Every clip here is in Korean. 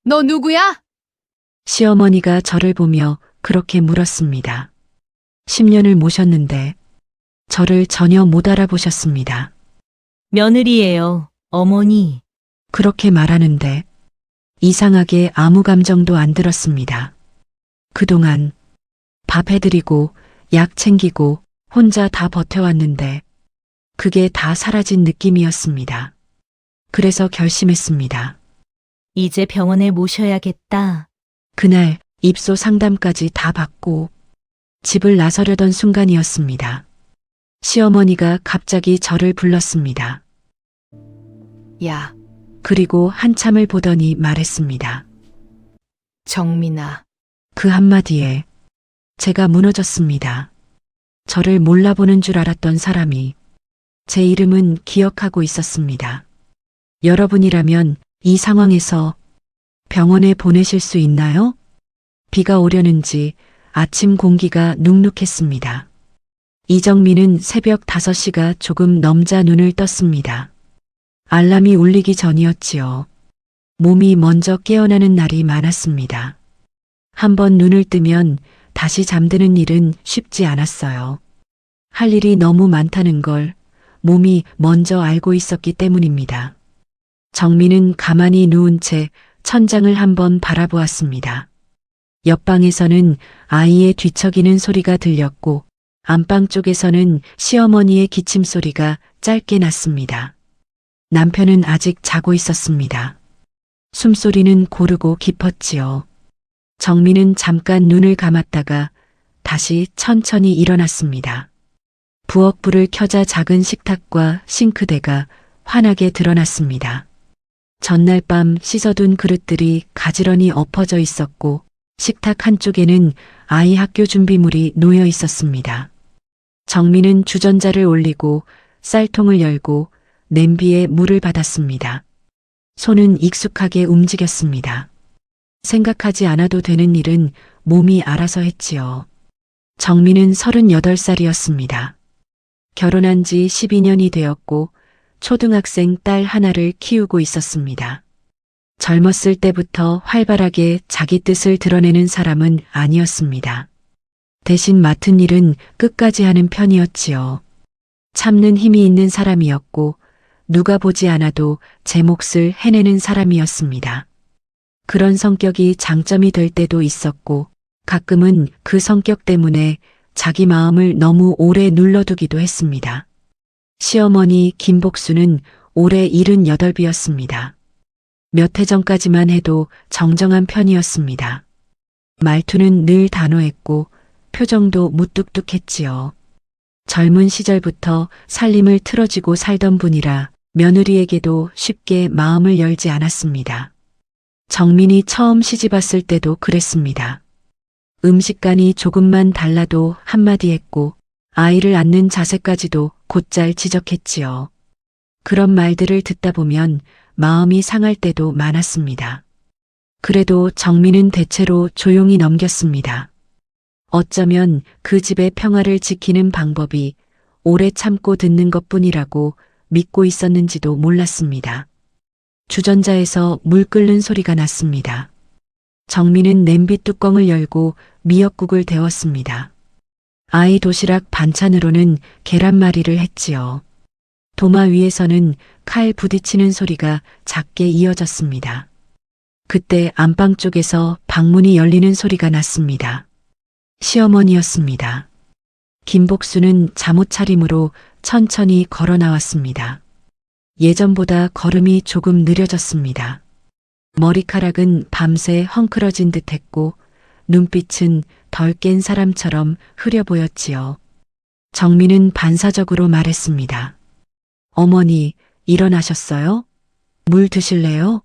너 누구야? 시어머니가 저를 보며 그렇게 물었습니다. 10년을 모셨는데 저를 전혀 못 알아보셨습니다. 며느리예요, 어머니. 그렇게 말하는데 이상하게 아무 감정도 안 들었습니다. 그동안 밥 해드리고 약 챙기고 혼자 다 버텨왔는데 그게 다 사라진 느낌이었습니다. 그래서 결심했습니다. 이제 병원에 모셔야겠다. 그날 입소 상담까지 다 받고 집을 나서려던 순간이었습니다. 시어머니가 갑자기 저를 불렀습니다. 야, 그리고 한참을 보더니 말했습니다. 정민아. 그 한마디에 제가 무너졌습니다. 저를 몰라보는 줄 알았던 사람이 제 이름은 기억하고 있었습니다. 여러분이라면 이 상황에서 병원에 보내실 수 있나요? 비가 오려는지 아침 공기가 눅눅했습니다. 이정민은 새벽 5시가 조금 넘자 눈을 떴습니다. 알람이 울리기 전이었지요. 몸이 먼저 깨어나는 날이 많았습니다. 한번 눈을 뜨면 다시 잠드는 일은 쉽지 않았어요. 할 일이 너무 많다는 걸 몸이 먼저 알고 있었기 때문입니다. 정민은 가만히 누운 채 천장을 한번 바라보았습니다. 옆방에서는 아이의 뒤척이는 소리가 들렸고 안방 쪽에서는 시어머니의 기침 소리가 짧게 났습니다. 남편은 아직 자고 있었습니다. 숨소리는 고르고 깊었지요. 정민은 잠깐 눈을 감았다가 다시 천천히 일어났습니다. 부엌불을 켜자 작은 식탁과 싱크대가 환하게 드러났습니다. 전날 밤 씻어둔 그릇들이 가지런히 엎어져 있었고 식탁 한쪽에는 아이 학교 준비물이 놓여 있었습니다. 정민은 주전자를 올리고 쌀통을 열고 냄비에 물을 받았습니다. 손은 익숙하게 움직였습니다. 생각하지 않아도 되는 일은 몸이 알아서 했지요. 정민은 38살이었습니다. 결혼한 지 12년이 되었고 초등학생 딸 하나를 키우고 있었습니다. 젊었을 때부터 활발하게 자기 뜻을 드러내는 사람은 아니었습니다. 대신 맡은 일은 끝까지 하는 편이었지요. 참는 힘이 있는 사람이었고 누가 보지 않아도 제 몫을 해내는 사람이었습니다. 그런 성격이 장점이 될 때도 있었고 가끔은 그 성격 때문에 자기 마음을 너무 오래 눌러두기도 했습니다. 시어머니 김복수는 올해 78이었습니다. 몇 해 전까지만 해도 정정한 편이었습니다. 말투는 늘 단호했고 표정도 무뚝뚝했지요. 젊은 시절부터 살림을 틀어지고 살던 분이라 며느리에게도 쉽게 마음을 열지 않았습니다. 정민이 처음 시집왔을 때도 그랬습니다. 음식간이 조금만 달라도 한마디 했고 아이를 안는 자세까지도 곧잘 지적했지요. 그런 말들을 듣다 보면 마음이 상할 때도 많았습니다. 그래도 정민은 대체로 조용히 넘겼습니다. 어쩌면 그 집의 평화를 지키는 방법이 오래 참고 듣는 것뿐이라고 믿고 있었는지도 몰랐습니다. 주전자에서 물 끓는 소리가 났습니다. 정민은 냄비 뚜껑을 열고 미역국을 데웠습니다. 아이 도시락 반찬으로는 계란말이를 했지요. 도마 위에서는 칼 부딪히는 소리가 작게 이어졌습니다. 그때 안방 쪽에서 방문이 열리는 소리가 났습니다. 시어머니였습니다. 김복수는 잠옷 차림으로 천천히 걸어 나왔습니다. 예전보다 걸음이 조금 느려졌습니다. 머리카락은 밤새 헝클어진 듯했고 눈빛은 덜 깬 사람처럼 흐려 보였지요. 정민은 반사적으로 말했습니다. 어머니, 일어나셨어요? 물 드실래요?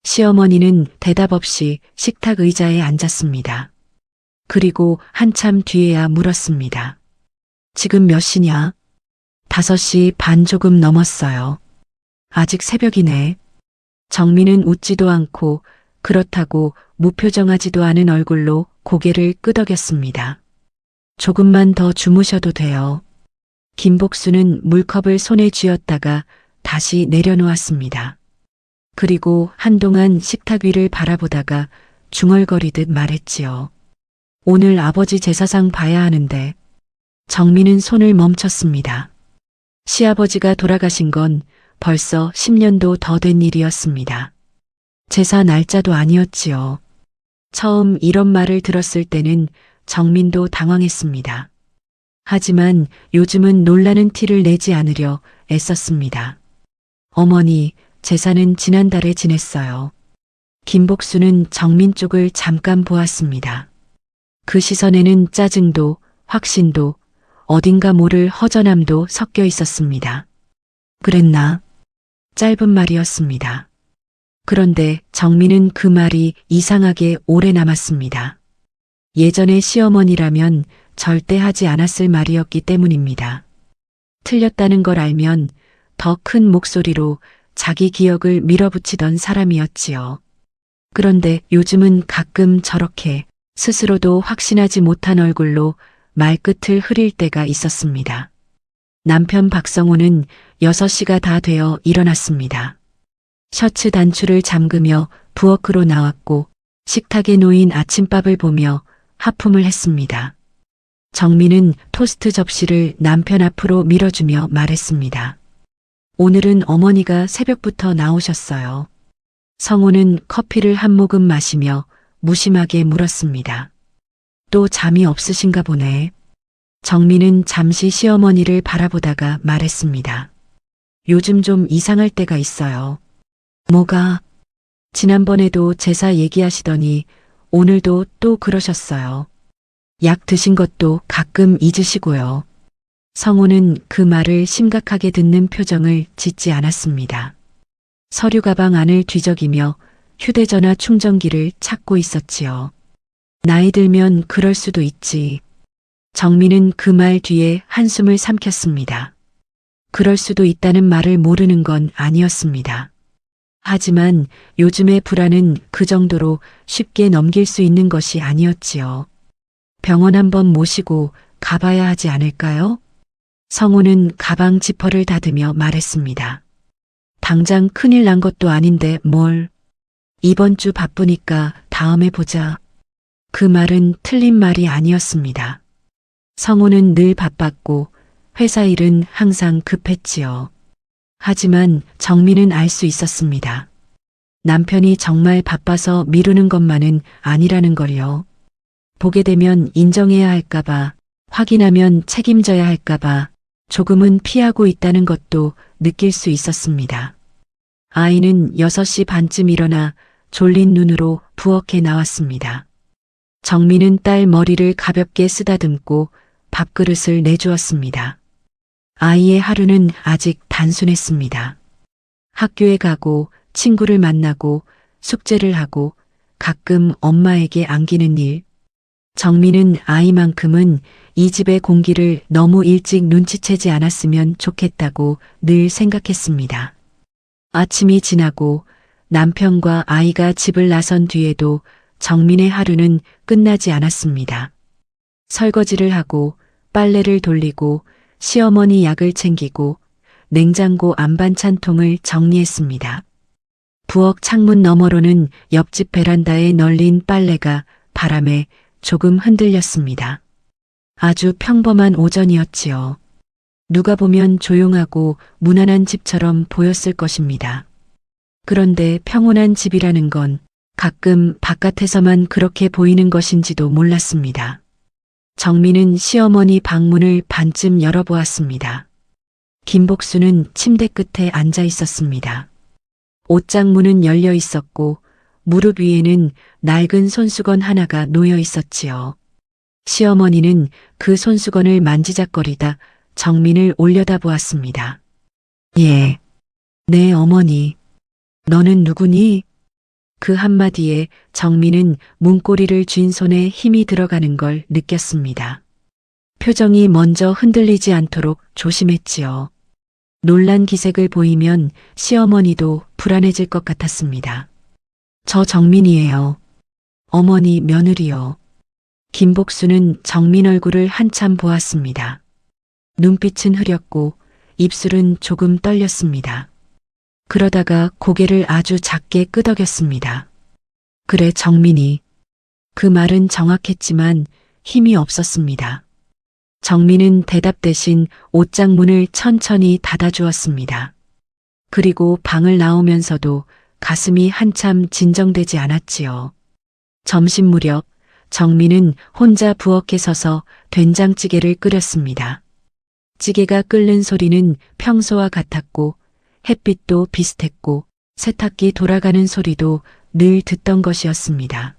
시어머니는 대답 없이 식탁 의자에 앉았습니다. 그리고 한참 뒤에야 물었습니다. 지금 몇 시냐? 5시 반 조금 넘었어요. 아직 새벽이네. 정민은 웃지도 않고 그렇다고 무표정하지도 않은 얼굴로 고개를 끄덕였습니다. 조금만 더 주무셔도 돼요. 김복수는 물컵을 손에 쥐었다가 다시 내려놓았습니다. 그리고 한동안 식탁 위를 바라보다가 중얼거리듯 말했지요. 오늘 아버지 제사상 봐야 하는데. 정민은 손을 멈췄습니다. 시아버지가 돌아가신 건 벌써 10년도 더 된 일이었습니다. 제사 날짜도 아니었지요. 처음 이런 말을 들었을 때는 정민도 당황했습니다. 하지만 요즘은 놀라는 티를 내지 않으려 애썼습니다. 어머니, 제사는 지난달에 지냈어요. 김복수는 정민 쪽을 잠깐 보았습니다. 그 시선에는 짜증도, 확신도, 어딘가 모를 허전함도 섞여 있었습니다. 그랬나? 짧은 말이었습니다. 그런데 정민은 그 말이 이상하게 오래 남았습니다. 예전에 시어머니라면 절대 하지 않았을 말이었기 때문입니다. 틀렸다는 걸 알면 더 큰 목소리로 자기 기억을 밀어붙이던 사람이었지요. 그런데 요즘은 가끔 저렇게 스스로도 확신하지 못한 얼굴로 말끝을 흐릴 때가 있었습니다. 남편 박성호는 6시가 다 되어 일어났습니다. 셔츠 단추를 잠그며 부엌으로 나왔고 식탁에 놓인 아침밥을 보며 하품을 했습니다. 정민은 토스트 접시를 남편 앞으로 밀어주며 말했습니다. 오늘은 어머니가 새벽부터 나오셨어요. 성호는 커피를 한 모금 마시며 무심하게 물었습니다. 또 잠이 없으신가 보네. 정민은 잠시 시어머니를 바라보다가 말했습니다. 요즘 좀 이상할 때가 있어요. 뭐가? 지난번에도 제사 얘기하시더니 오늘도 또 그러셨어요. 약 드신 것도 가끔 잊으시고요. 성호는 그 말을 심각하게 듣는 표정을 짓지 않았습니다. 서류 가방 안을 뒤적이며 휴대전화 충전기를 찾고 있었지요. 나이 들면 그럴 수도 있지. 정민은 그 말 뒤에 한숨을 삼켰습니다. 그럴 수도 있다는 말을 모르는 건 아니었습니다. 하지만 요즘의 불안은 그 정도로 쉽게 넘길 수 있는 것이 아니었지요. 병원 한번 모시고 가봐야 하지 않을까요? 성호는 가방 지퍼를 닫으며 말했습니다. 당장 큰일 난 것도 아닌데 뭘. 이번 주 바쁘니까 다음에 보자. 그 말은 틀린 말이 아니었습니다. 성호는 늘 바빴고 회사 일은 항상 급했지요. 하지만 정민은 알 수 있었습니다. 남편이 정말 바빠서 미루는 것만은 아니라는 걸요. 보게 되면 인정해야 할까봐, 확인하면 책임져야 할까봐 조금은 피하고 있다는 것도 느낄 수 있었습니다. 아이는 6시 반쯤 일어나 졸린 눈으로 부엌에 나왔습니다. 정민은 딸 머리를 가볍게 쓰다듬고 밥그릇을 내주었습니다. 아이의 하루는 아직 단순했습니다. 학교에 가고 친구를 만나고 숙제를 하고 가끔 엄마에게 안기는 일. 정민은 아이만큼은 이 집의 공기를 너무 일찍 눈치채지 않았으면 좋겠다고 늘 생각했습니다. 아침이 지나고 남편과 아이가 집을 나선 뒤에도 정민의 하루는 끝나지 않았습니다. 설거지를 하고 빨래를 돌리고 시어머니 약을 챙기고 냉장고 안반찬통을 정리했습니다. 부엌 창문 너머로는 옆집 베란다에 널린 빨래가 바람에 조금 흔들렸습니다. 아주 평범한 오전이었지요. 누가 보면 조용하고 무난한 집처럼 보였을 것입니다. 그런데 평온한 집이라는 건 가끔 바깥에서만 그렇게 보이는 것인지도 몰랐습니다. 정민은 시어머니 방문을 반쯤 열어보았습니다. 김복수는 침대 끝에 앉아 있었습니다. 옷장 문은 열려 있었고 무릎 위에는 낡은 손수건 하나가 놓여 있었지요. 시어머니는 그 손수건을 만지작거리다 정민을 올려다보았습니다. 예, 네 어머니. 너는 누구니? 그 한마디에 정민은 문고리를 쥔 손에 힘이 들어가는 걸 느꼈습니다. 표정이 먼저 흔들리지 않도록 조심했지요. 놀란 기색을 보이면 시어머니도 불안해질 것 같았습니다. 저 정민이에요. 어머니 며느리요. 김복수는 정민 얼굴을 한참 보았습니다. 눈빛은 흐렸고 입술은 조금 떨렸습니다. 그러다가 고개를 아주 작게 끄덕였습니다. 그래, 정민이. 그 말은 정확했지만 힘이 없었습니다. 정민은 대답 대신 옷장 문을 천천히 닫아주었습니다. 그리고 방을 나오면서도 가슴이 한참 진정되지 않았지요. 점심 무렵 정민은 혼자 부엌에 서서 된장찌개를 끓였습니다. 찌개가 끓는 소리는 평소와 같았고 햇빛도 비슷했고 세탁기 돌아가는 소리도 늘 듣던 것이었습니다.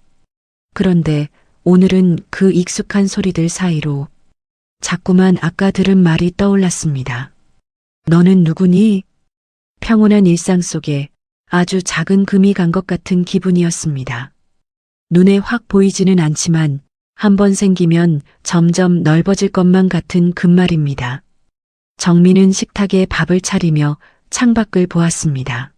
그런데 오늘은 그 익숙한 소리들 사이로 자꾸만 아까 들은 말이 떠올랐습니다. 너는 누구니? 평온한 일상 속에 아주 작은 금이 간 것 같은 기분이었습니다. 눈에 확 보이지는 않지만 한번 생기면 점점 넓어질 것만 같은 금말입니다. 정민은 식탁에 밥을 차리며 창밖을 보았습니다.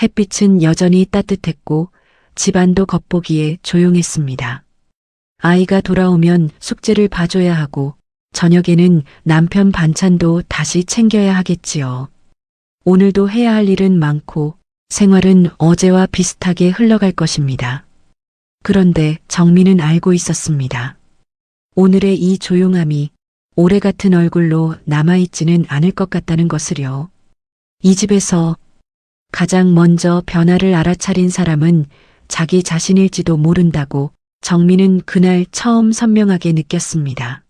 햇빛은 여전히 따뜻했고 집안도 겉보기에 조용했습니다. 아이가 돌아오면 숙제를 봐줘야 하고 저녁에는 남편 반찬도 다시 챙겨야 하겠지요. 오늘도 해야 할 일은 많고 생활은 어제와 비슷하게 흘러갈 것입니다. 그런데 정민은 알고 있었습니다. 오늘의 이 조용함이 오래 같은 얼굴로 남아있지는 않을 것 같다는 것을요. 이 집에서 가장 먼저 변화를 알아차린 사람은 자기 자신일지도 모른다고 정민은 그날 처음 선명하게 느꼈습니다.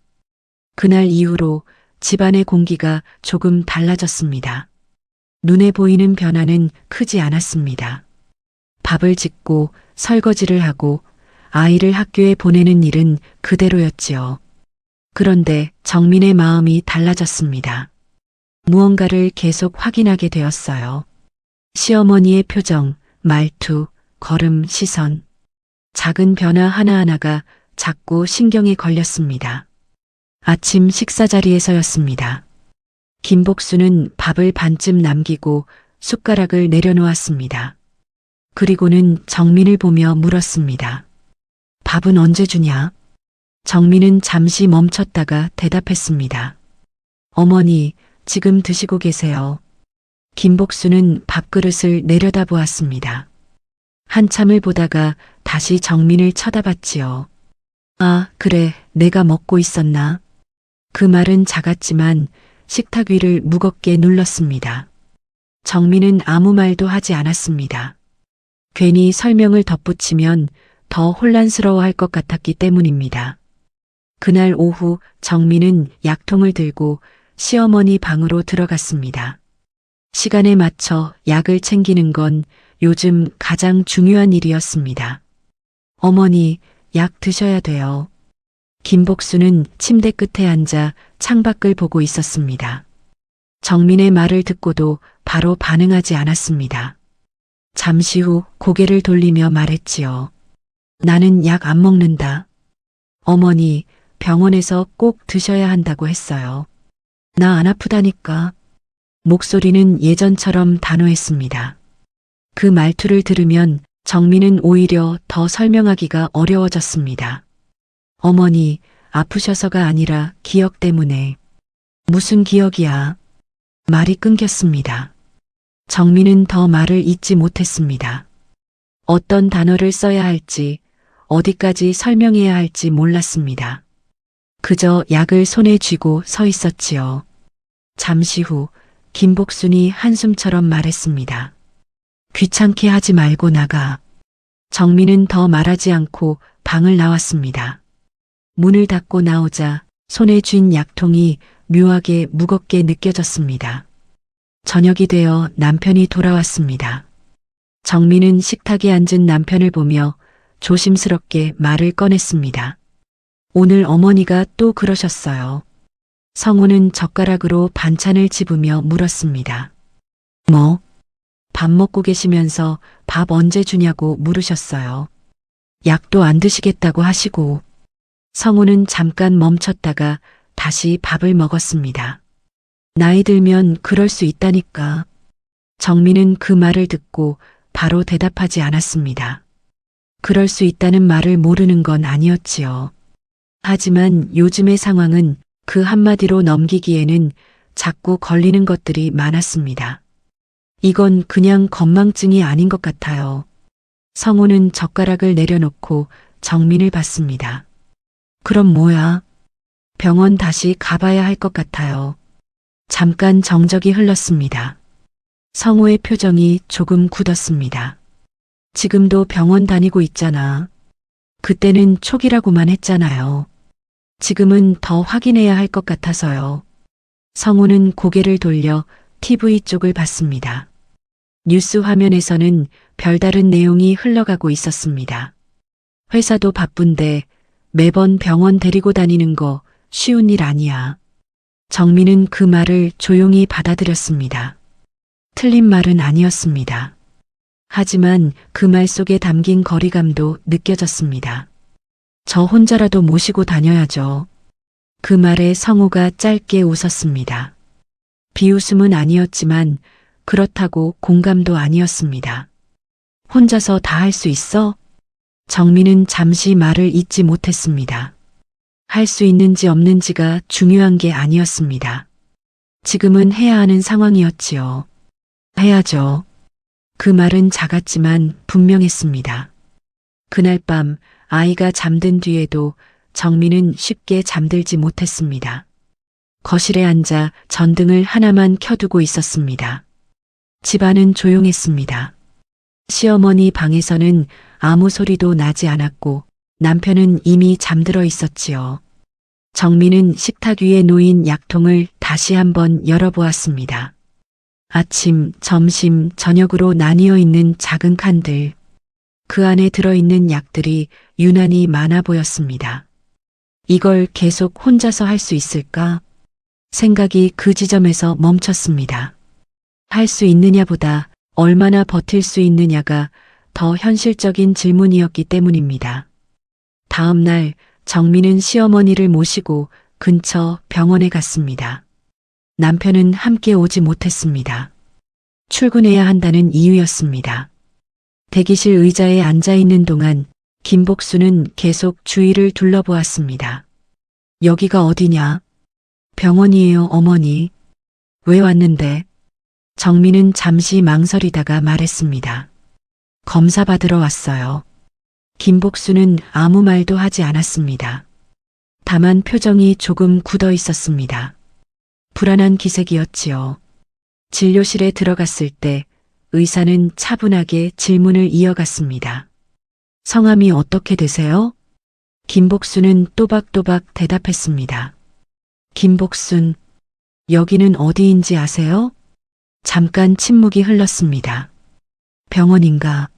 그날 이후로 집안의 공기가 조금 달라졌습니다. 눈에 보이는 변화는 크지 않았습니다. 밥을 짓고 설거지를 하고 아이를 학교에 보내는 일은 그대로였지요. 그런데 정민의 마음이 달라졌습니다. 무언가를 계속 확인하게 되었어요. 시어머니의 표정, 말투, 걸음, 시선. 작은 변화 하나하나가 자꾸 신경에 걸렸습니다. 아침 식사 자리에서였습니다. 김복수는 밥을 반쯤 남기고 숟가락을 내려놓았습니다. 그리고는 정민을 보며 물었습니다. 밥은 언제 주냐? 정민은 잠시 멈췄다가 대답했습니다. 어머니, 지금 드시고 계세요. 김복수는 밥그릇을 내려다보았습니다. 한참을 보다가 다시 정민을 쳐다봤지요. 아, 그래, 내가 먹고 있었나? 그 말은 작았지만 식탁 위를 무겁게 눌렀습니다. 정민은 아무 말도 하지 않았습니다. 괜히 설명을 덧붙이면 더 혼란스러워할 것 같았기 때문입니다. 그날 오후 정민은 약통을 들고 시어머니 방으로 들어갔습니다. 시간에 맞춰 약을 챙기는 건 요즘 가장 중요한 일이었습니다. 어머니, 약 드셔야 돼요. 김복수는 침대 끝에 앉아 창밖을 보고 있었습니다. 정민의 말을 듣고도 바로 반응하지 않았습니다. 잠시 후 고개를 돌리며 말했지요. 나는 약 안 먹는다. 어머니, 병원에서 꼭 드셔야 한다고 했어요. 나 안 아프다니까. 목소리는 예전처럼 단호했습니다. 그 말투를 들으면 정민은 오히려 더 설명하기가 어려워졌습니다. 어머니, 아프셔서가 아니라 기억 때문에. 무슨 기억이야? 말이 끊겼습니다. 정민은 더 말을 잇지 못했습니다. 어떤 단어를 써야 할지, 어디까지 설명해야 할지 몰랐습니다. 그저 약을 손에 쥐고 서 있었지요. 잠시 후 김복순이 한숨처럼 말했습니다. 귀찮게 하지 말고 나가. 정민은 더 말하지 않고 방을 나왔습니다. 문을 닫고 나오자 손에 쥔 약통이 묘하게 무겁게 느껴졌습니다. 저녁이 되어 남편이 돌아왔습니다. 정민은 식탁에 앉은 남편을 보며 조심스럽게 말을 꺼냈습니다. 오늘 어머니가 또 그러셨어요. 성우는 젓가락으로 반찬을 집으며 물었습니다. 뭐? 밥 먹고 계시면서 밥 언제 주냐고 물으셨어요. 약도 안 드시겠다고 하시고. 성우는 잠깐 멈췄다가 다시 밥을 먹었습니다. 나이 들면 그럴 수 있다니까. 정민은 그 말을 듣고 바로 대답하지 않았습니다. 그럴 수 있다는 말을 모르는 건 아니었지요. 하지만 요즘의 상황은 그 한마디로 넘기기에는 자꾸 걸리는 것들이 많았습니다. 이건 그냥 건망증이 아닌 것 같아요. 성우는 젓가락을 내려놓고 정민을 봤습니다. 그럼 뭐야? 병원 다시 가봐야 할 것 같아요. 잠깐 정적이 흘렀습니다. 성우의 표정이 조금 굳었습니다. 지금도 병원 다니고 있잖아. 그때는 촉이라고만 했잖아요. 지금은 더 확인해야 할 것 같아서요. 성우는 고개를 돌려 TV 쪽을 봤습니다. 뉴스 화면에서는 별다른 내용이 흘러가고 있었습니다. 회사도 바쁜데 매번 병원 데리고 다니는 거 쉬운 일 아니야. 정민은 그 말을 조용히 받아들였습니다. 틀린 말은 아니었습니다. 하지만 그 말 속에 담긴 거리감도 느껴졌습니다. 저 혼자라도 모시고 다녀야죠. 그 말에 성우가 짧게 웃었습니다. 비웃음은 아니었지만 그렇다고 공감도 아니었습니다. 혼자서 다 할 수 있어? 정민은 잠시 말을 잇지 못했습니다. 할 수 있는지 없는지가 중요한 게 아니었습니다. 지금은 해야 하는 상황이었지요. 해야죠. 그 말은 작았지만 분명했습니다. 그날 밤 아이가 잠든 뒤에도 정민은 쉽게 잠들지 못했습니다. 거실에 앉아 전등을 하나만 켜두고 있었습니다. 집안은 조용했습니다. 시어머니 방에서는 아무 소리도 나지 않았고 남편은 이미 잠들어 있었지요. 정민은 식탁 위에 놓인 약통을 다시 한번 열어보았습니다. 아침, 점심, 저녁으로 나뉘어 있는 작은 칸들. 그 안에 들어있는 약들이 유난히 많아 보였습니다. 이걸 계속 혼자서 할 수 있을까? 생각이 그 지점에서 멈췄습니다. 할 수 있느냐보다 얼마나 버틸 수 있느냐가 더 현실적인 질문이었기 때문입니다. 다음 날 정민은 시어머니를 모시고 근처 병원에 갔습니다. 남편은 함께 오지 못했습니다. 출근해야 한다는 이유였습니다. 대기실 의자에 앉아 있는 동안 김복수는 계속 주위를 둘러보았습니다. 여기가 어디냐? 병원이에요, 어머니. 왜 왔는데? 정민은 잠시 망설이다가 말했습니다. 검사 받으러 왔어요. 김복수는 아무 말도 하지 않았습니다. 다만 표정이 조금 굳어 있었습니다. 불안한 기색이었지요. 진료실에 들어갔을 때 의사는 차분하게 질문을 이어갔습니다. 성함이 어떻게 되세요? 김복수는 또박또박 대답했습니다. 김복순, 여기는 어디인지 아세요? 잠깐 침묵이 흘렀습니다. 병원인가?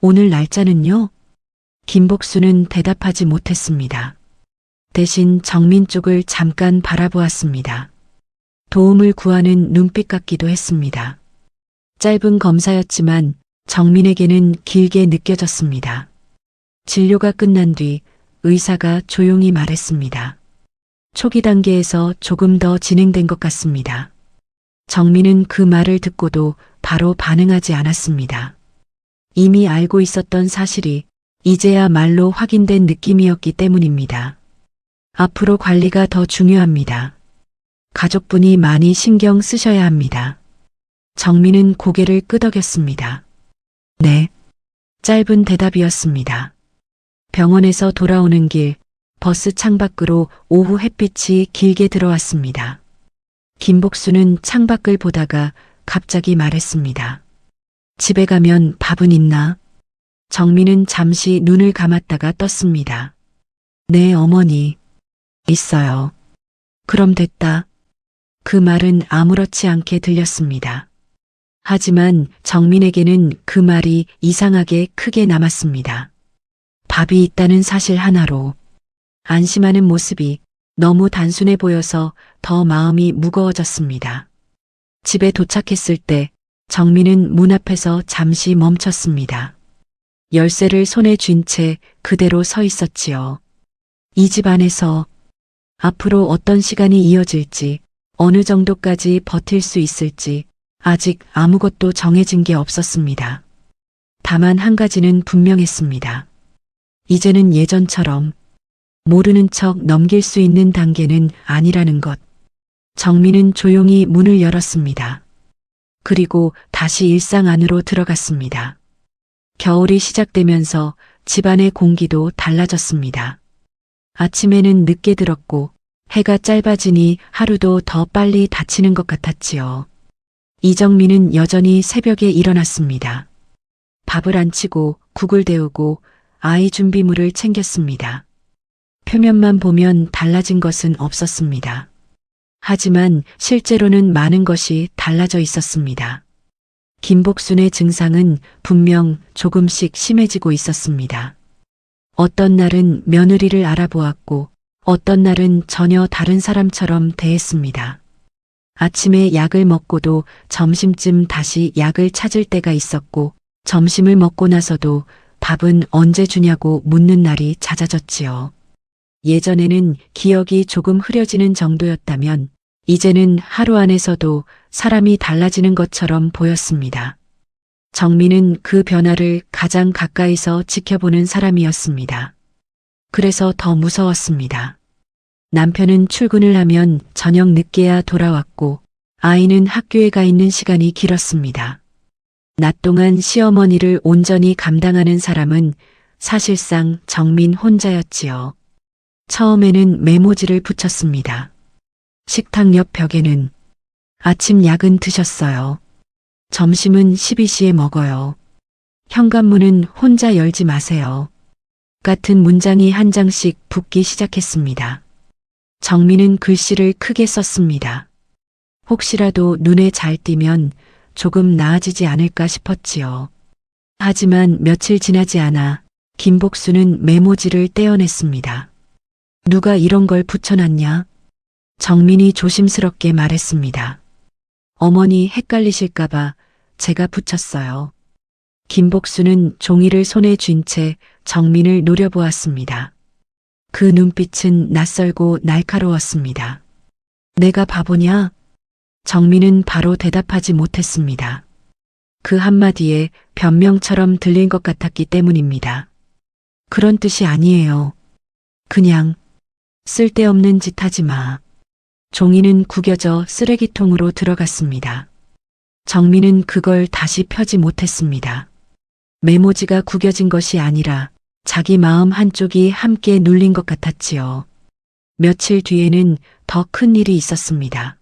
오늘 날짜는요? 김복수는 대답하지 못했습니다. 대신 정민 쪽을 잠깐 바라보았습니다. 도움을 구하는 눈빛 같기도 했습니다. 짧은 검사였지만 정민에게는 길게 느껴졌습니다. 진료가 끝난 뒤 의사가 조용히 말했습니다. 초기 단계에서 조금 더 진행된 것 같습니다. 정민은 그 말을 듣고도 바로 반응하지 않았습니다. 이미 알고 있었던 사실이 이제야 말로 확인된 느낌이었기 때문입니다. 앞으로 관리가 더 중요합니다. 가족분이 많이 신경 쓰셔야 합니다. 정민은 고개를 끄덕였습니다. 네. 짧은 대답이었습니다. 병원에서 돌아오는 길, 버스 창밖으로 오후 햇빛이 길게 들어왔습니다. 김복수는 창밖을 보다가 갑자기 말했습니다. 집에 가면 밥은 있나? 정민은 잠시 눈을 감았다가 떴습니다. 네, 어머니. 있어요. 그럼 됐다. 그 말은 아무렇지 않게 들렸습니다. 하지만 정민에게는 그 말이 이상하게 크게 남았습니다. 밥이 있다는 사실 하나로 안심하는 모습이 너무 단순해 보여서 더 마음이 무거워졌습니다. 집에 도착했을 때 정민은 문 앞에서 잠시 멈췄습니다. 열쇠를 손에 쥔 채 그대로 서 있었지요. 이 집 안에서 앞으로 어떤 시간이 이어질지, 어느 정도까지 버틸 수 있을지 아직 아무것도 정해진 게 없었습니다. 다만 한 가지는 분명했습니다. 이제는 예전처럼 모르는 척 넘길 수 있는 단계는 아니라는 것. 정민은 조용히 문을 열었습니다. 그리고 다시 일상 안으로 들어갔습니다. 겨울이 시작되면서 집안의 공기도 달라졌습니다. 아침에는 늦게 들었고 해가 짧아지니 하루도 더 빨리 닫히는 것 같았지요. 이정민은 여전히 새벽에 일어났습니다. 밥을 안 치고 국을 데우고 아이 준비물을 챙겼습니다. 표면만 보면 달라진 것은 없었습니다. 하지만 실제로는 많은 것이 달라져 있었습니다. 김복순의 증상은 분명 조금씩 심해지고 있었습니다. 어떤 날은 며느리를 알아보았고 어떤 날은 전혀 다른 사람처럼 대했습니다. 아침에 약을 먹고도 점심쯤 다시 약을 찾을 때가 있었고 점심을 먹고 나서도 밥은 언제 주냐고 묻는 날이 잦아졌지요. 예전에는 기억이 조금 흐려지는 정도였다면 이제는 하루 안에서도 사람이 달라지는 것처럼 보였습니다. 정민은 그 변화를 가장 가까이서 지켜보는 사람이었습니다. 그래서 더 무서웠습니다. 남편은 출근을 하면 저녁 늦게야 돌아왔고 아이는 학교에 가 있는 시간이 길었습니다. 낮 동안 시어머니를 온전히 감당하는 사람은 사실상 정민 혼자였지요. 처음에는 메모지를 붙였습니다. 식탁 옆 벽에는 아침 약은 드셨어요. 점심은 12시에 먹어요. 현관문은 혼자 열지 마세요. 같은 문장이 한 장씩 붙기 시작했습니다. 정민은 글씨를 크게 썼습니다. 혹시라도 눈에 잘 띄면 조금 나아지지 않을까 싶었지요. 하지만 며칠 지나지 않아 김복수는 메모지를 떼어냈습니다. 누가 이런 걸 붙여놨냐? 정민이 조심스럽게 말했습니다. 어머니 헷갈리실까봐 제가 붙였어요. 김복수는 종이를 손에 쥔 채 정민을 노려보았습니다. 그 눈빛은 낯설고 날카로웠습니다. 내가 바보냐? 정민은 바로 대답하지 못했습니다. 그 한마디에 변명처럼 들린 것 같았기 때문입니다. 그런 뜻이 아니에요. 그냥 쓸데없는 짓 하지 마. 종이는 구겨져 쓰레기통으로 들어갔습니다. 정민은 그걸 다시 펴지 못했습니다. 메모지가 구겨진 것이 아니라 자기 마음 한쪽이 함께 눌린 것 같았지요. 며칠 뒤에는 더 큰 일이 있었습니다.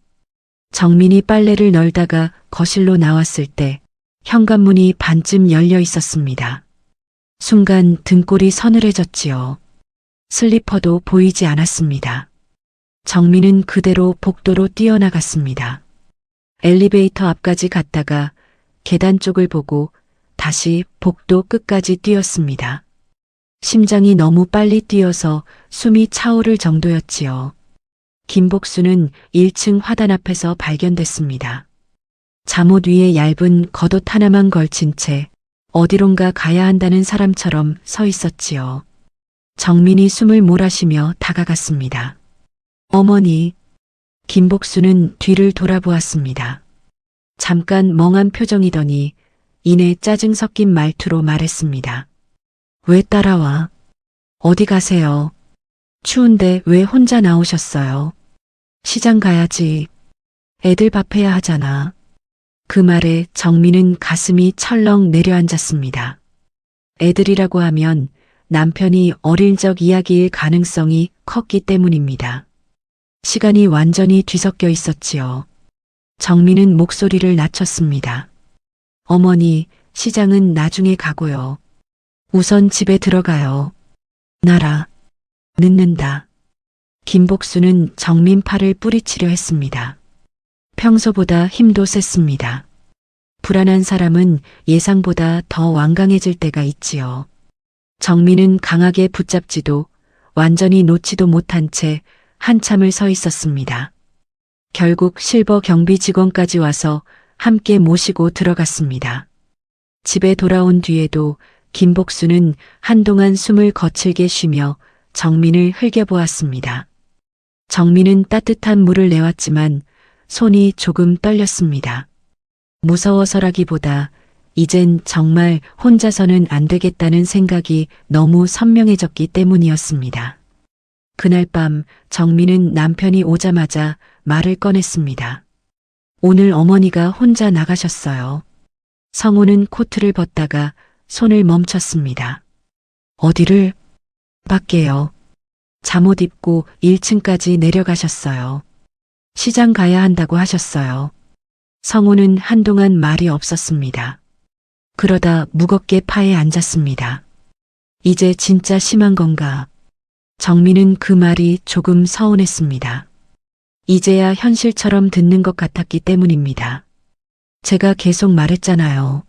정민이 빨래를 널다가 거실로 나왔을 때 현관문이 반쯤 열려 있었습니다. 순간 등골이 서늘해졌지요. 슬리퍼도 보이지 않았습니다. 정민은 그대로 복도로 뛰어나갔습니다. 엘리베이터 앞까지 갔다가 계단 쪽을 보고 다시 복도 끝까지 뛰었습니다. 심장이 너무 빨리 뛰어서 숨이 차오를 정도였지요. 김복수는 1층 화단 앞에서 발견됐습니다. 잠옷 위에 얇은 겉옷 하나만 걸친 채 어디론가 가야 한다는 사람처럼 서 있었지요. 정민이 숨을 몰아쉬며 다가갔습니다. 어머니. 김복수는 뒤를 돌아보았습니다. 잠깐 멍한 표정이더니 이내 짜증 섞인 말투로 말했습니다. 왜 따라와? 어디 가세요? 추운데 왜 혼자 나오셨어요? 시장 가야지. 애들 밥해야 하잖아. 그 말에 정민은 가슴이 철렁 내려앉았습니다. 애들이라고 하면 남편이 어릴 적 이야기일 가능성이 컸기 때문입니다. 시간이 완전히 뒤섞여 있었지요. 정민은 목소리를 낮췄습니다. 어머니, 시장은 나중에 가고요. 우선 집에 들어가요. 나라. 늦는다. 김복수는 정민 팔을 뿌리치려 했습니다. 평소보다 힘도 셌습니다. 불안한 사람은 예상보다 더 완강해질 때가 있지요. 정민은 강하게 붙잡지도 완전히 놓지도 못한 채 한참을 서 있었습니다. 결국 실버 경비 직원까지 와서 함께 모시고 들어갔습니다. 집에 돌아온 뒤에도 김복수는 한동안 숨을 거칠게 쉬며 정민을 흘겨보았습니다. 정민은 따뜻한 물을 내왔지만 손이 조금 떨렸습니다. 무서워서라기보다 이젠 정말 혼자서는 안 되겠다는 생각이 너무 선명해졌기 때문이었습니다. 그날 밤 정민은 남편이 오자마자 말을 꺼냈습니다. 오늘 어머니가 혼자 나가셨어요. 성우는 코트를 벗다가 손을 멈췄습니다. 어디를? 밖에요. 잠옷 입고 1층까지 내려가셨어요. 시장 가야 한다고 하셨어요. 성우는 한동안 말이 없었습니다. 그러다 무겁게 파에 앉았습니다. 이제 진짜 심한 건가? 정민은 그 말이 조금 서운했습니다. 이제야 현실처럼 듣는 것 같았기 때문입니다. 제가 계속 말했잖아요.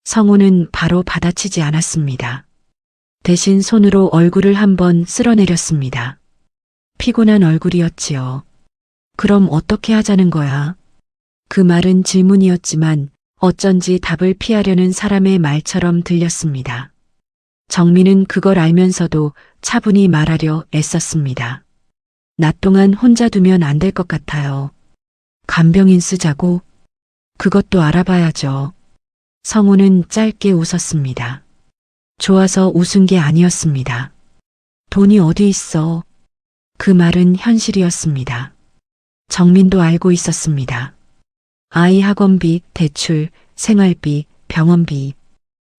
성우는 바로 받아치지 않았습니다. 대신 손으로 얼굴을 한번 쓸어내렸습니다. 피곤한 얼굴이었지요. 그럼 어떻게 하자는 거야? 그 말은 질문이었지만 어쩐지 답을 피하려는 사람의 말처럼 들렸습니다. 정민은 그걸 알면서도 차분히 말하려 애썼습니다. 낮 동안 혼자 두면 안 될 것 같아요. 간병인 쓰자고? 그것도 알아봐야죠. 성우는 짧게 웃었습니다. 좋아서 웃은 게 아니었습니다. 돈이 어디 있어? 그 말은 현실이었습니다. 정민도 알고 있었습니다. 아이 학원비, 대출, 생활비, 병원비.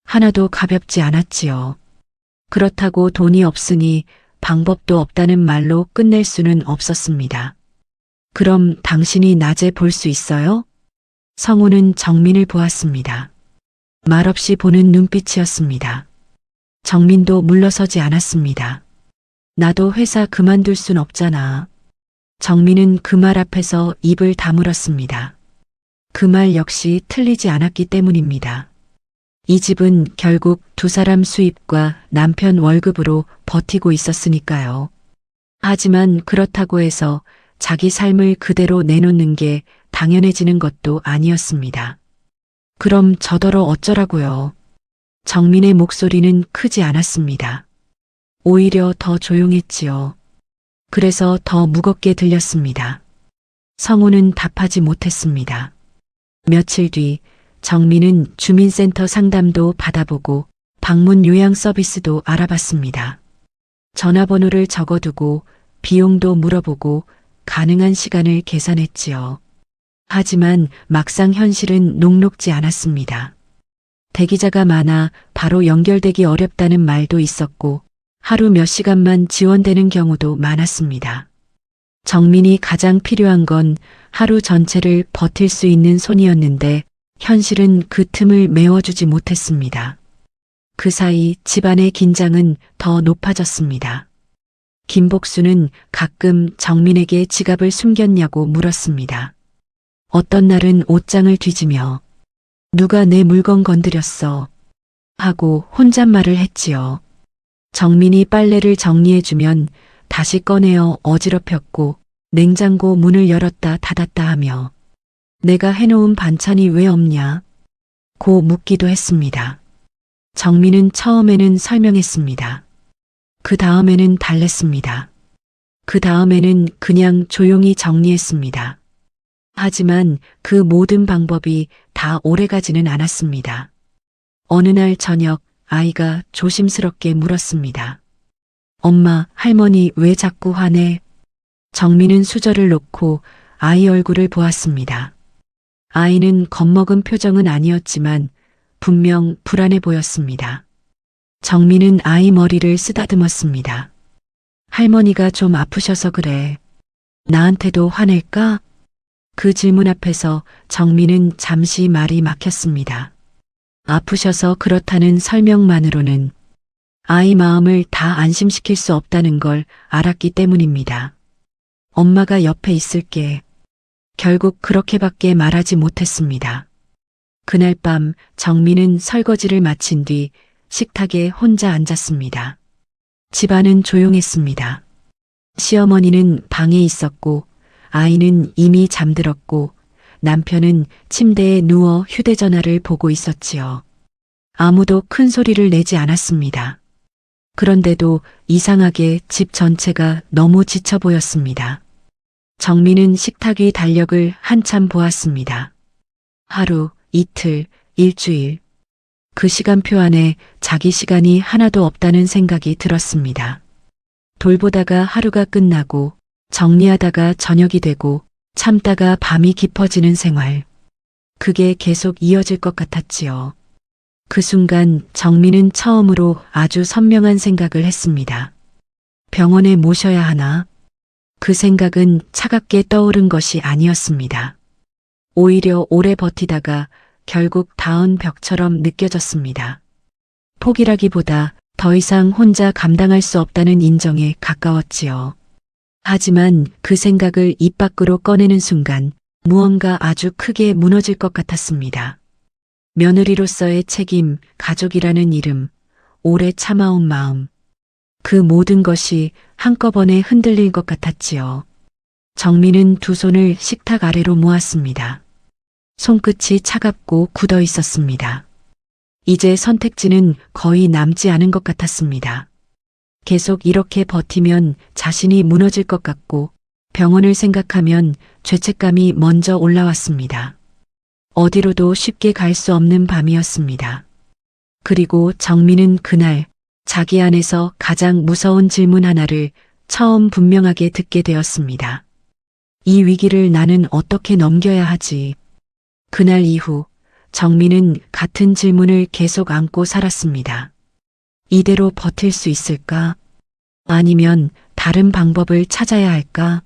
하나도 가볍지 않았지요. 그렇다고 돈이 없으니 방법도 없다는 말로 끝낼 수는 없었습니다. 그럼 당신이 낮에 볼 수 있어요? 성우는 정민을 보았습니다. 말없이 보는 눈빛이었습니다. 정민도 물러서지 않았습니다. 나도 회사 그만둘 순 없잖아. 정민은 그 말 앞에서 입을 다물었습니다. 그 말 역시 틀리지 않았기 때문입니다. 이 집은 결국 두 사람 수입과 남편 월급으로 버티고 있었으니까요. 하지만 그렇다고 해서 자기 삶을 그대로 내놓는 게 당연해지는 것도 아니었습니다. 그럼 저더러 어쩌라고요? 정민의 목소리는 크지 않았습니다. 오히려 더 조용했지요. 그래서 더 무겁게 들렸습니다. 성우는 답하지 못했습니다. 며칠 뒤 정민은 주민센터 상담도 받아보고 방문 요양 서비스도 알아봤습니다. 전화번호를 적어두고 비용도 물어보고 가능한 시간을 계산했지요. 하지만 막상 현실은 녹록지 않았습니다. 대기자가 많아 바로 연결되기 어렵다는 말도 있었고 하루 몇 시간만 지원되는 경우도 많았습니다. 정민이 가장 필요한 건 하루 전체를 버틸 수 있는 손이었는데 현실은 그 틈을 메워주지 못했습니다. 그 사이 집안의 긴장은 더 높아졌습니다. 김복수는 가끔 정민에게 지갑을 숨겼냐고 물었습니다. 어떤 날은 옷장을 뒤지며 누가 내 물건 건드렸어 하고 혼잣말을 했지요. 정민이 빨래를 정리해주면 다시 꺼내어 어지럽혔고 냉장고 문을 열었다 닫았다 하며 내가 해놓은 반찬이 왜 없냐 고 묻기도 했습니다. 정민은 처음에는 설명했습니다. 그 다음에는 달랬습니다. 그 다음에는 그냥 조용히 정리했습니다. 하지만 그 모든 방법이 다 오래가지는 않았습니다. 어느 날 저녁 아이가 조심스럽게 물었습니다. 엄마, 할머니 왜 자꾸 화내? 정민은 수저를 놓고 아이 얼굴을 보았습니다. 아이는 겁먹은 표정은 아니었지만 분명 불안해 보였습니다. 정민은 아이 머리를 쓰다듬었습니다. 할머니가 좀 아프셔서 그래. 나한테도 화낼까? 그 질문 앞에서 정민은 잠시 말이 막혔습니다. 아프셔서 그렇다는 설명만으로는 아이 마음을 다 안심시킬 수 없다는 걸 알았기 때문입니다. 엄마가 옆에 있을게. 결국 그렇게밖에 말하지 못했습니다. 그날 밤 정민은 설거지를 마친 뒤 식탁에 혼자 앉았습니다. 집안은 조용했습니다. 시어머니는 방에 있었고 아이는 이미 잠들었고 남편은 침대에 누워 휴대전화를 보고 있었지요. 아무도 큰 소리를 내지 않았습니다. 그런데도 이상하게 집 전체가 너무 지쳐 보였습니다. 정민은 식탁 위 달력을 한참 보았습니다. 하루, 이틀, 일주일. 그 시간표 안에 자기 시간이 하나도 없다는 생각이 들었습니다. 돌보다가 하루가 끝나고 정리하다가 저녁이 되고 참다가 밤이 깊어지는 생활. 그게 계속 이어질 것 같았지요. 그 순간 정민은 처음으로 아주 선명한 생각을 했습니다. 병원에 모셔야 하나? 그 생각은 차갑게 떠오른 것이 아니었습니다. 오히려 오래 버티다가 결국 닿은 벽처럼 느껴졌습니다. 포기라기보다 더 이상 혼자 감당할 수 없다는 인정에 가까웠지요. 하지만 그 생각을 입 밖으로 꺼내는 순간 무언가 아주 크게 무너질 것 같았습니다. 며느리로서의 책임, 가족이라는 이름, 오래 참아온 마음, 그 모든 것이 한꺼번에 흔들릴 것 같았지요. 정민은 두 손을 식탁 아래로 모았습니다. 손끝이 차갑고 굳어 있었습니다. 이제 선택지는 거의 남지 않은 것 같았습니다. 계속 이렇게 버티면 자신이 무너질 것 같고 병원을 생각하면 죄책감이 먼저 올라왔습니다. 어디로도 쉽게 갈 수 없는 밤이었습니다. 그리고 정민은 그날 자기 안에서 가장 무서운 질문 하나를 처음 분명하게 듣게 되었습니다. 이 위기를 나는 어떻게 넘겨야 하지? 그날 이후 정민은 같은 질문을 계속 안고 살았습니다. 이대로 버틸 수 있을까? 아니면 다른 방법을 찾아야 할까?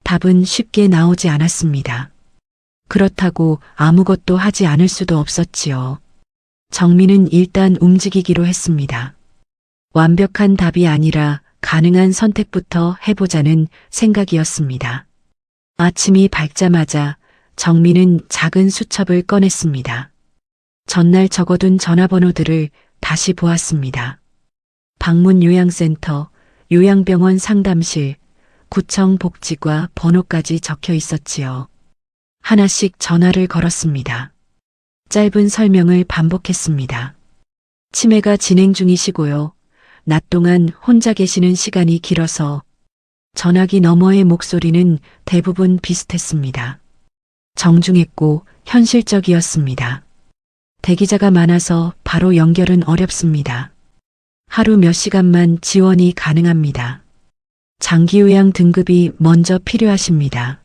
답은 쉽게 나오지 않았습니다. 그렇다고 아무것도 하지 않을 수도 없었지요. 정민은 일단 움직이기로 했습니다. 완벽한 답이 아니라 가능한 선택부터 해보자는 생각이었습니다. 아침이 밝자마자 정민은 작은 수첩을 꺼냈습니다. 전날 적어둔 전화번호들을 다시 보았습니다. 방문 요양센터, 요양병원 상담실, 구청 복지과 번호까지 적혀 있었지요. 하나씩 전화를 걸었습니다. 짧은 설명을 반복했습니다. 치매가 진행 중이시고요. 낮 동안 혼자 계시는 시간이 길어서. 전화기 너머의 목소리는 대부분 비슷했습니다. 정중했고 현실적이었습니다. 대기자가 많아서 바로 연결은 어렵습니다. 하루 몇 시간만 지원이 가능합니다. 장기요양 등급이 먼저 필요하십니다.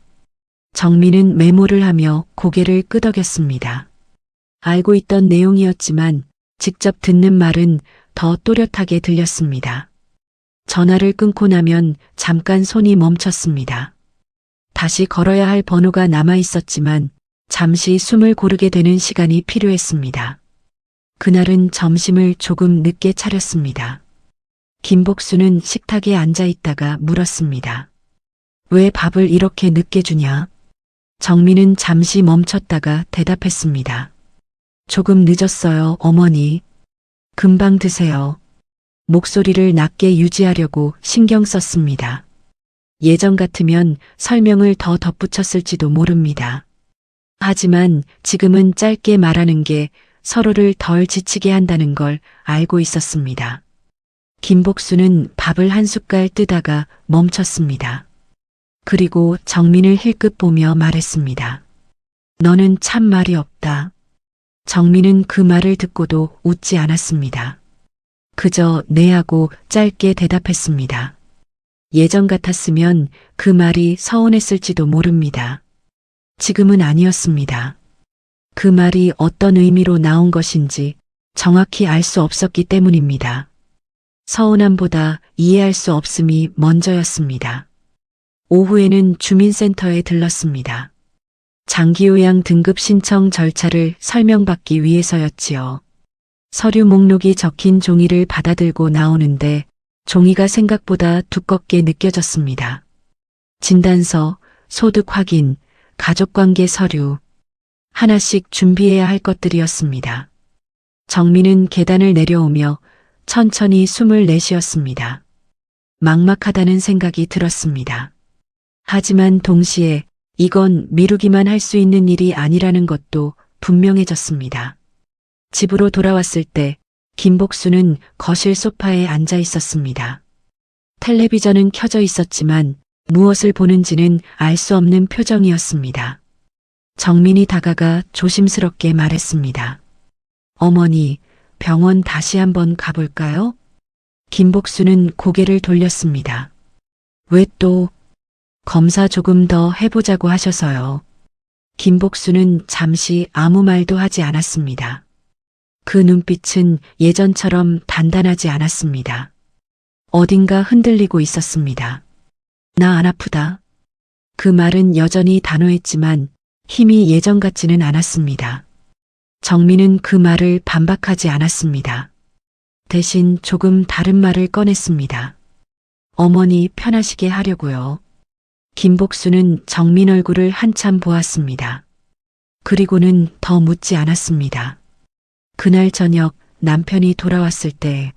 정민은 메모를 하며 고개를 끄덕였습니다. 알고 있던 내용이었지만 직접 듣는 말은 더 또렷하게 들렸습니다. 전화를 끊고 나면 잠깐 손이 멈췄습니다. 다시 걸어야 할 번호가 남아 있었지만 잠시 숨을 고르게 되는 시간이 필요했습니다. 그날은 점심을 조금 늦게 차렸습니다. 김복수는 식탁에 앉아 있다가 물었습니다. 왜 밥을 이렇게 늦게 주냐? 정민은 잠시 멈췄다가 대답했습니다. 조금 늦었어요, 어머니. 금방 드세요. 목소리를 낮게 유지하려고 신경 썼습니다. 예전 같으면 설명을 더 덧붙였을지도 모릅니다. 하지만 지금은 짧게 말하는 게 서로를 덜 지치게 한다는 걸 알고 있었습니다. 김복수는 밥을 한 숟갈 뜨다가 멈췄습니다. 그리고 정민을 힐끗 보며 말했습니다. 너는 참 말이 없다. 정민은 그 말을 듣고도 웃지 않았습니다. 그저 네 하고 짧게 대답했습니다. 예전 같았으면 그 말이 서운했을지도 모릅니다. 지금은 아니었습니다. 그 말이 어떤 의미로 나온 것인지 정확히 알 수 없었기 때문입니다. 서운함보다 이해할 수 없음이 먼저였습니다. 오후에는 주민센터에 들렀습니다. 장기요양 등급 신청 절차를 설명받기 위해서였지요. 서류 목록이 적힌 종이를 받아들고 나오는데 종이가 생각보다 두껍게 느껴졌습니다. 진단서, 소득 확인, 가족관계 서류, 하나씩 준비해야 할 것들이었습니다. 정민은 계단을 내려오며 천천히 숨을 내쉬었습니다. 막막하다는 생각이 들었습니다. 하지만 동시에 이건 미루기만 할 수 있는 일이 아니라는 것도 분명해졌습니다. 집으로 돌아왔을 때 김복수는 거실 소파에 앉아 있었습니다. 텔레비전은 켜져 있었지만 무엇을 보는지는 알 수 없는 표정이었습니다. 정민이 다가가 조심스럽게 말했습니다. 어머니, 병원 다시 한번 가볼까요? 김복수는 고개를 돌렸습니다. 왜 또? 검사 조금 더 해보자고 하셔서요. 김복수는 잠시 아무 말도 하지 않았습니다. 그 눈빛은 예전처럼 단단하지 않았습니다. 어딘가 흔들리고 있었습니다. 나 안 아프다. 그 말은 여전히 단호했지만 힘이 예전 같지는 않았습니다. 정민은 그 말을 반박하지 않았습니다. 대신 조금 다른 말을 꺼냈습니다. 어머니 편하시게 하려고요. 김복수는 정민 얼굴을 한참 보았습니다. 그리고는 더 묻지 않았습니다. 그날 저녁 남편이 돌아왔을 때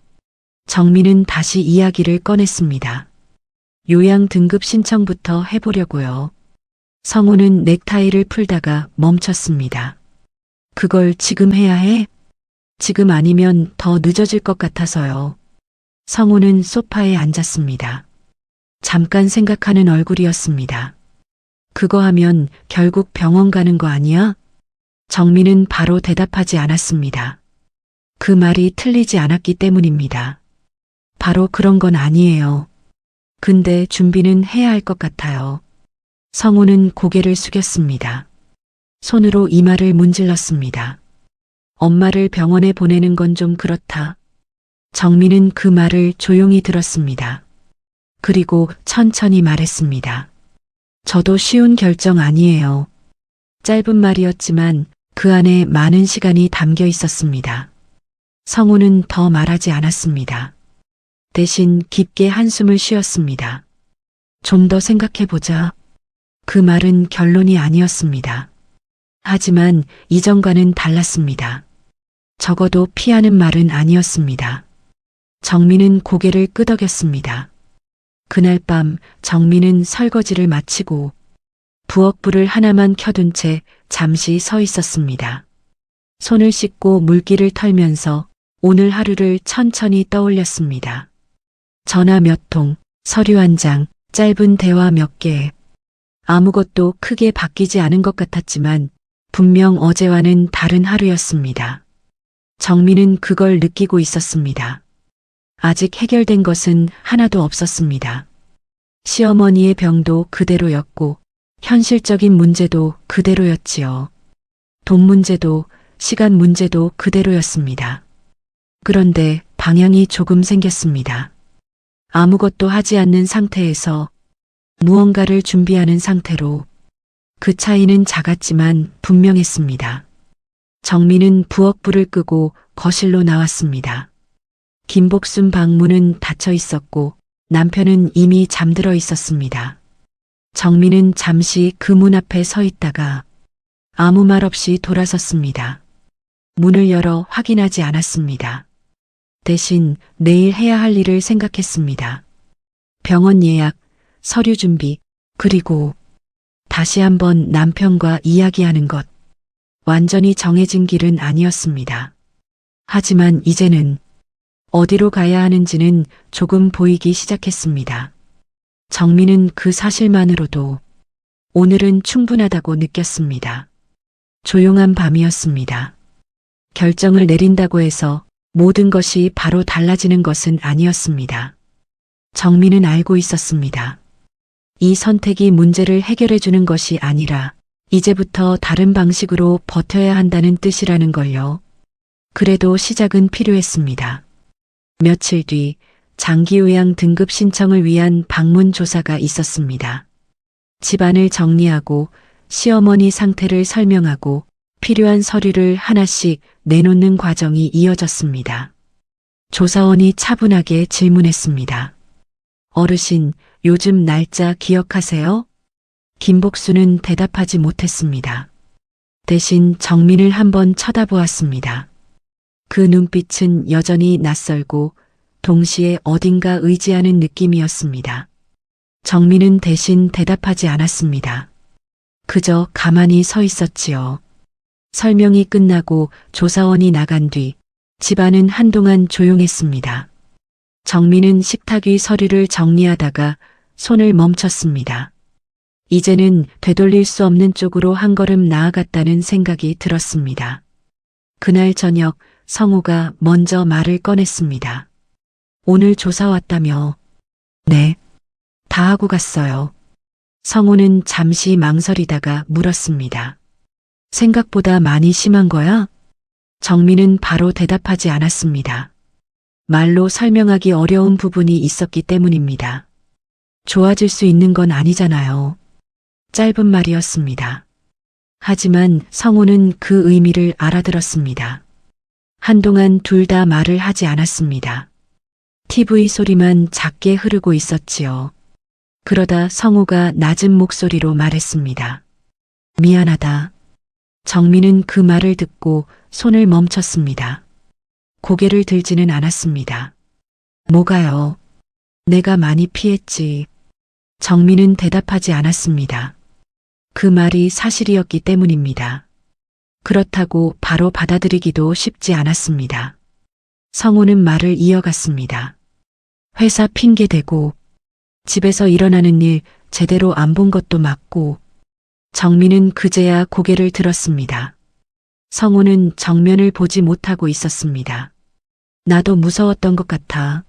정민은 다시 이야기를 꺼냈습니다. 요양 등급 신청부터 해보려고요. 성우는 넥타이를 풀다가 멈췄습니다. 그걸 지금 해야 해? 지금 아니면 더 늦어질 것 같아서요. 성우는 소파에 앉았습니다. 잠깐 생각하는 얼굴이었습니다. 그거 하면 결국 병원 가는 거 아니야? 정민은 바로 대답하지 않았습니다. 그 말이 틀리지 않았기 때문입니다. 바로 그런 건 아니에요. 근데 준비는 해야 할 것 같아요. 성우는 고개를 숙였습니다. 손으로 이마를 문질렀습니다. 엄마를 병원에 보내는 건 좀 그렇다. 정민은 그 말을 조용히 들었습니다. 그리고 천천히 말했습니다. 저도 쉬운 결정 아니에요. 짧은 말이었지만 그 안에 많은 시간이 담겨 있었습니다. 성우는 더 말하지 않았습니다. 대신 깊게 한숨을 쉬었습니다. 좀 더 생각해보자. 그 말은 결론이 아니었습니다. 하지만 이전과는 달랐습니다. 적어도 피하는 말은 아니었습니다. 정민은 고개를 끄덕였습니다. 그날 밤 정민은 설거지를 마치고 부엌불을 하나만 켜둔 채 잠시 서 있었습니다. 손을 씻고 물기를 털면서 오늘 하루를 천천히 떠올렸습니다. 전화 몇 통, 서류 한 장, 짧은 대화 몇 개. 아무것도 크게 바뀌지 않은 것 같았지만 분명 어제와는 다른 하루였습니다. 정민은 그걸 느끼고 있었습니다. 아직 해결된 것은 하나도 없었습니다. 시어머니의 병도 그대로였고 현실적인 문제도 그대로였지요. 돈 문제도 시간 문제도 그대로였습니다. 그런데 방향이 조금 생겼습니다. 아무것도 하지 않는 상태에서 무언가를 준비하는 상태로 그 차이는 작았지만 분명했습니다. 정민은 부엌불을 끄고 거실로 나왔습니다. 김복순 방 문은 닫혀 있었고 남편은 이미 잠들어 있었습니다. 정민은 잠시 그 문 앞에 서 있다가 아무 말 없이 돌아섰습니다. 문을 열어 확인하지 않았습니다. 대신 내일 해야 할 일을 생각했습니다. 병원 예약, 서류 준비, 그리고 다시 한번 남편과 이야기하는 것. 완전히 정해진 길은 아니었습니다. 하지만 이제는 어디로 가야 하는지는 조금 보이기 시작했습니다. 정민은 그 사실만으로도 오늘은 충분하다고 느꼈습니다. 조용한 밤이었습니다. 결정을 내린다고 해서 모든 것이 바로 달라지는 것은 아니었습니다. 정민은 알고 있었습니다. 이 선택이 문제를 해결해 주는 것이 아니라 이제부터 다른 방식으로 버텨야 한다는 뜻이라는 걸요. 그래도 시작은 필요했습니다. 며칠 뒤 장기요양 등급 신청을 위한 방문 조사가 있었습니다. 집안을 정리하고 시어머니 상태를 설명하고 필요한 서류를 하나씩 내놓는 과정이 이어졌습니다. 조사원이 차분하게 질문했습니다. 어르신, 요즘 날짜 기억하세요? 김복수는 대답하지 못했습니다. 대신 정민을 한번 쳐다보았습니다. 그 눈빛은 여전히 낯설고 동시에 어딘가 의지하는 느낌이었습니다. 정민은 대신 대답하지 않았습니다. 그저 가만히 서 있었지요. 설명이 끝나고 조사원이 나간 뒤 집안은 한동안 조용했습니다. 정민은 식탁 위 서류를 정리하다가 손을 멈췄습니다. 이제는 되돌릴 수 없는 쪽으로 한 걸음 나아갔다는 생각이 들었습니다. 그날 저녁 성우가 먼저 말을 꺼냈습니다. 오늘 조사 왔다며. 네. 다 하고 갔어요. 성우는 잠시 망설이다가 물었습니다. 생각보다 많이 심한 거야? 정민은 바로 대답하지 않았습니다. 말로 설명하기 어려운 부분이 있었기 때문입니다. 좋아질 수 있는 건 아니잖아요. 짧은 말이었습니다. 하지만 성우는 그 의미를 알아들었습니다. 한동안 둘 다 말을 하지 않았습니다. TV 소리만 작게 흐르고 있었지요. 그러다 성우가 낮은 목소리로 말했습니다. 미안하다. 정민은 그 말을 듣고 손을 멈췄습니다. 고개를 들지는 않았습니다. 뭐가요? 내가 많이 피했지. 정민은 대답하지 않았습니다. 그 말이 사실이었기 때문입니다. 그렇다고 바로 받아들이기도 쉽지 않았습니다. 성우는 말을 이어갔습니다. 회사 핑계 대고 집에서 일어나는 일 제대로 안 본 것도 맞고. 정민은 그제야 고개를 들었습니다. 성우는 정면을 보지 못하고 있었습니다. 나도 무서웠던 것 같아.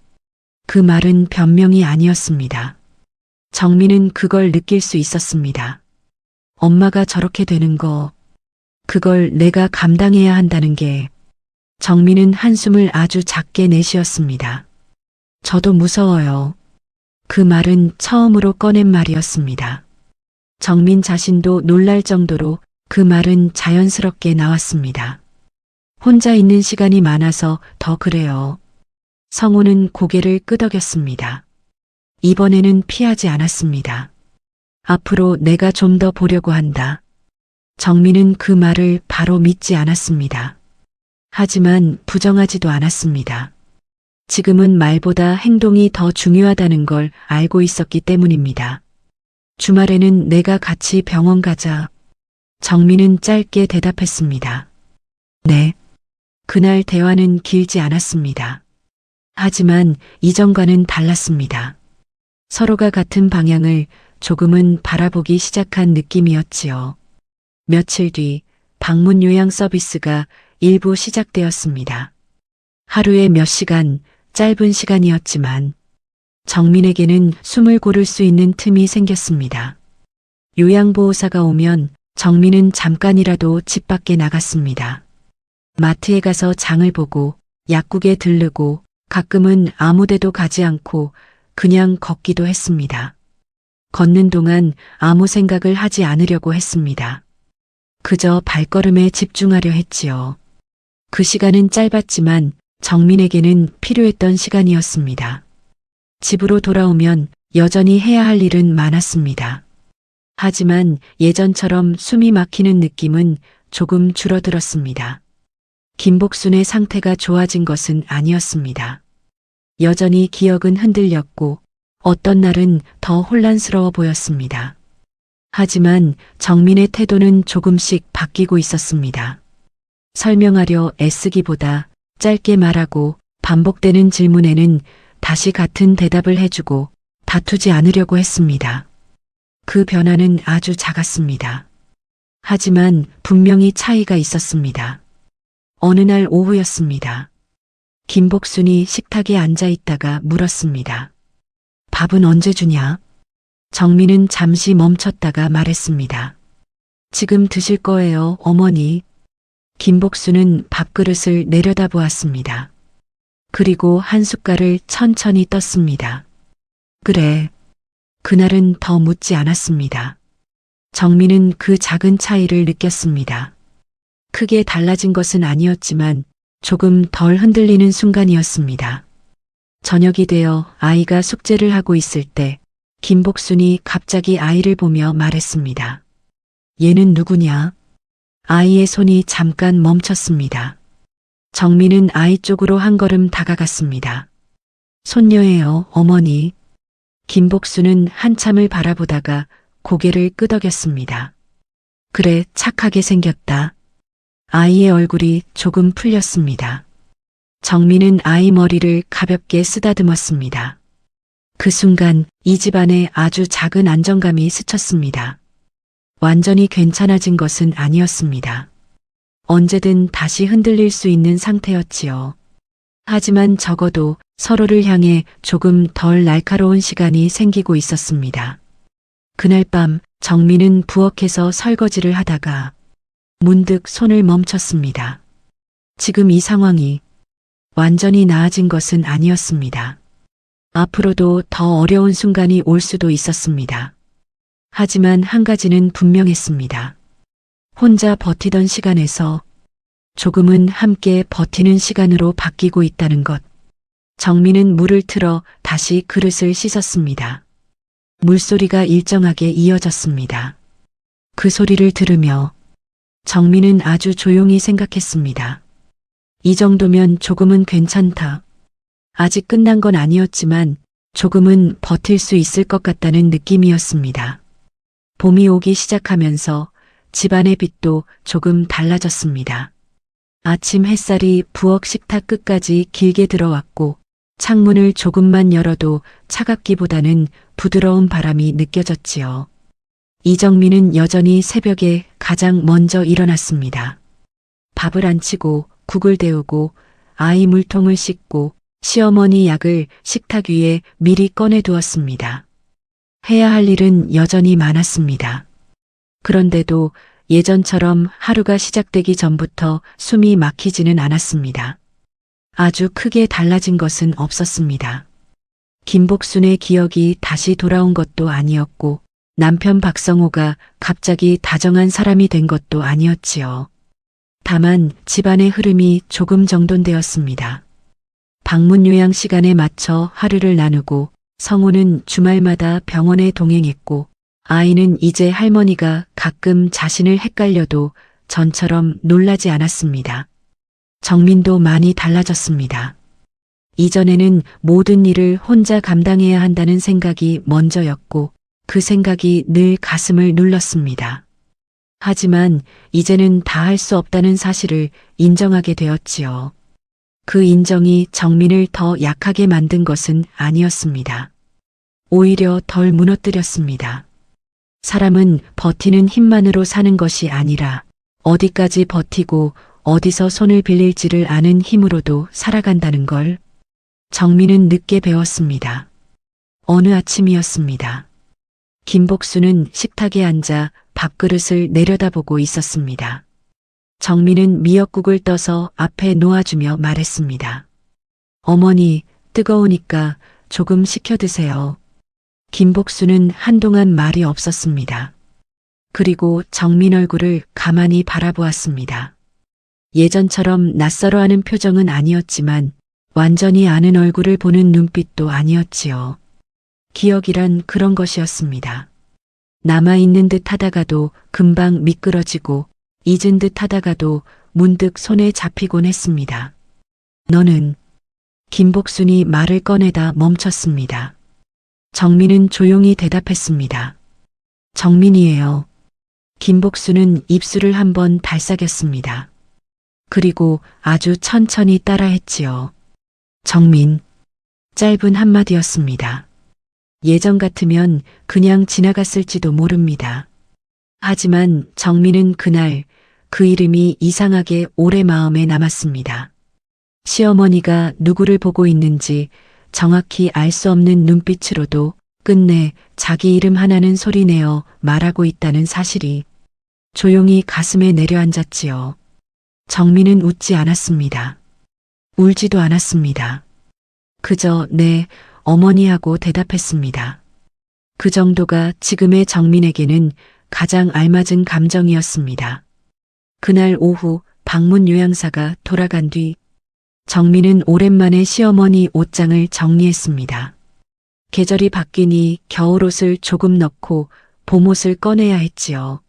그 말은 변명이 아니었습니다. 정민은 그걸 느낄 수 있었습니다. 엄마가 저렇게 되는 거, 그걸 내가 감당해야 한다는 게. 정민은 한숨을 아주 작게 내쉬었습니다. 저도 무서워요. 그 말은 처음으로 꺼낸 말이었습니다. 정민 자신도 놀랄 정도로 그 말은 자연스럽게 나왔습니다. 혼자 있는 시간이 많아서 더 그래요. 성우는 고개를 끄덕였습니다. 이번에는 피하지 않았습니다. 앞으로 내가 좀 더 보려고 한다. 정민은 그 말을 바로 믿지 않았습니다. 하지만 부정하지도 않았습니다. 지금은 말보다 행동이 더 중요하다는 걸 알고 있었기 때문입니다. 주말에는 내가 같이 병원 가자. 정민은 짧게 대답했습니다. 네. 그날 대화는 길지 않았습니다. 하지만 이전과는 달랐습니다. 서로가 같은 방향을 조금은 바라보기 시작한 느낌이었지요. 며칠 뒤 방문 요양 서비스가 일부 시작되었습니다. 하루에 몇 시간, 짧은 시간이었지만 정민에게는 숨을 고를 수 있는 틈이 생겼습니다. 요양보호사가 오면 정민은 잠깐이라도 집 밖에 나갔습니다. 마트에 가서 장을 보고 약국에 들르고 가끔은 아무 데도 가지 않고 그냥 걷기도 했습니다. 걷는 동안 아무 생각을 하지 않으려고 했습니다. 그저 발걸음에 집중하려 했지요. 그 시간은 짧았지만 정민에게는 필요했던 시간이었습니다. 집으로 돌아오면 여전히 해야 할 일은 많았습니다. 하지만 예전처럼 숨이 막히는 느낌은 조금 줄어들었습니다. 김복순의 상태가 좋아진 것은 아니었습니다. 여전히 기억은 흔들렸고 어떤 날은 더 혼란스러워 보였습니다. 하지만 정민의 태도는 조금씩 바뀌고 있었습니다. 설명하려 애쓰기보다 짧게 말하고 반복되는 질문에는 다시 같은 대답을 해주고 다투지 않으려고 했습니다. 그 변화는 아주 작았습니다. 하지만 분명히 차이가 있었습니다. 어느 날 오후였습니다. 김복순이 식탁에 앉아 있다가 물었습니다. 밥은 언제 주냐? 정민은 잠시 멈췄다가 말했습니다. 지금 드실 거예요, 어머니. 김복순은 밥그릇을 내려다보았습니다. 그리고 한 숟갈을 천천히 떴습니다. 그래. 그날은 더 묻지 않았습니다. 정민은 그 작은 차이를 느꼈습니다. 크게 달라진 것은 아니었지만 조금 덜 흔들리는 순간이었습니다. 저녁이 되어 아이가 숙제를 하고 있을 때 김복순이 갑자기 아이를 보며 말했습니다. 얘는 누구냐? 아이의 손이 잠깐 멈췄습니다. 정민은 아이 쪽으로 한 걸음 다가갔습니다. 손녀예요, 어머니. 김복순은 한참을 바라보다가 고개를 끄덕였습니다. 그래, 착하게 생겼다. 아이의 얼굴이 조금 풀렸습니다. 정민은 아이 머리를 가볍게 쓰다듬었습니다. 그 순간 이 집안에 아주 작은 안정감이 스쳤습니다. 완전히 괜찮아진 것은 아니었습니다. 언제든 다시 흔들릴 수 있는 상태였지요. 하지만 적어도 서로를 향해 조금 덜 날카로운 시간이 생기고 있었습니다. 그날 밤 정민은 부엌에서 설거지를 하다가 문득 손을 멈췄습니다. 지금 이 상황이 완전히 나아진 것은 아니었습니다. 앞으로도 더 어려운 순간이 올 수도 있었습니다. 하지만 한 가지는 분명했습니다. 혼자 버티던 시간에서 조금은 함께 버티는 시간으로 바뀌고 있다는 것. 정민은 물을 틀어 다시 그릇을 씻었습니다. 물소리가 일정하게 이어졌습니다. 그 소리를 들으며 정민은 아주 조용히 생각했습니다. 이 정도면 조금은 괜찮다. 아직 끝난 건 아니었지만 조금은 버틸 수 있을 것 같다는 느낌이었습니다. 봄이 오기 시작하면서 집안의 빛도 조금 달라졌습니다. 아침 햇살이 부엌 식탁 끝까지 길게 들어왔고 창문을 조금만 열어도 차갑기보다는 부드러운 바람이 느껴졌지요. 이정민은 여전히 새벽에 가장 먼저 일어났습니다. 밥을 안 치고 국을 데우고 아이 물통을 씻고 시어머니 약을 식탁 위에 미리 꺼내 두었습니다. 해야 할 일은 여전히 많았습니다. 그런데도 예전처럼 하루가 시작되기 전부터 숨이 막히지는 않았습니다. 아주 크게 달라진 것은 없었습니다. 김복순의 기억이 다시 돌아온 것도 아니었고 남편 박성호가 갑자기 다정한 사람이 된 것도 아니었지요. 다만 집안의 흐름이 조금 정돈되었습니다. 방문 요양 시간에 맞춰 하루를 나누고 성호는 주말마다 병원에 동행했고 아이는 이제 할머니가 가끔 자신을 헷갈려도 전처럼 놀라지 않았습니다. 정민도 많이 달라졌습니다. 이전에는 모든 일을 혼자 감당해야 한다는 생각이 먼저였고 그 생각이 늘 가슴을 눌렀습니다. 하지만 이제는 다 할 수 없다는 사실을 인정하게 되었지요. 그 인정이 정민을 더 약하게 만든 것은 아니었습니다. 오히려 덜 무너뜨렸습니다. 사람은 버티는 힘만으로 사는 것이 아니라 어디까지 버티고 어디서 손을 빌릴지를 아는 힘으로도 살아간다는 걸 정민은 늦게 배웠습니다. 어느 아침이었습니다. 김복수는 식탁에 앉아 밥그릇을 내려다보고 있었습니다. 정민은 미역국을 떠서 앞에 놓아주며 말했습니다. 어머니, 뜨거우니까 조금 식혀 드세요. 김복수는 한동안 말이 없었습니다. 그리고 정민 얼굴을 가만히 바라보았습니다. 예전처럼 낯설어하는 표정은 아니었지만 완전히 아는 얼굴을 보는 눈빛도 아니었지요. 기억이란 그런 것이었습니다. 남아있는 듯 하다가도 금방 미끄러지고 잊은 듯 하다가도 문득 손에 잡히곤 했습니다. 너는 김복순이 말을 꺼내다 멈췄습니다. 정민은 조용히 대답했습니다. 정민이에요. 김복순은 입술을 한번 달싹였습니다. 그리고 아주 천천히 따라했지요. 정민. 짧은 한마디였습니다. 예전 같으면 그냥 지나갔을지도 모릅니다. 하지만 정민은 그날 그 이름이 이상하게 오래 마음에 남았습니다. 시어머니가 누구를 보고 있는지 정확히 알 수 없는 눈빛으로도 끝내 자기 이름 하나는 소리내어 말하고 있다는 사실이 조용히 가슴에 내려앉았지요. 정민은 웃지 않았습니다. 울지도 않았습니다. 그저 네, 어머니하고 대답했습니다. 그 정도가 지금의 정민에게는 가장 알맞은 감정이었습니다. 그날 오후 방문 요양사가 돌아간 뒤 정민은 오랜만에 시어머니 옷장을 정리했습니다. 계절이 바뀌니 겨울옷을 조금 넣고 봄옷을 꺼내야 했지요.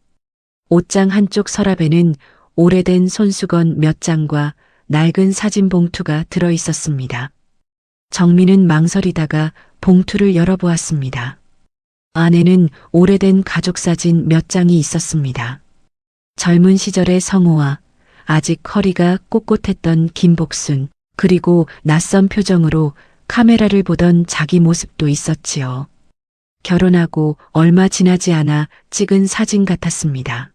옷장 한쪽 서랍에는 오래된 손수건 몇 장과 낡은 사진 봉투가 들어 있었습니다. 정민은 망설이다가 봉투를 열어보았습니다. 안에는 오래된 가족 사진 몇 장이 있었습니다. 젊은 시절의 성호와 아직 허리가 꼿꼿했던 김복순, 그리고 낯선 표정으로 카메라를 보던 자기 모습도 있었지요. 결혼하고 얼마 지나지 않아 찍은 사진 같았습니다.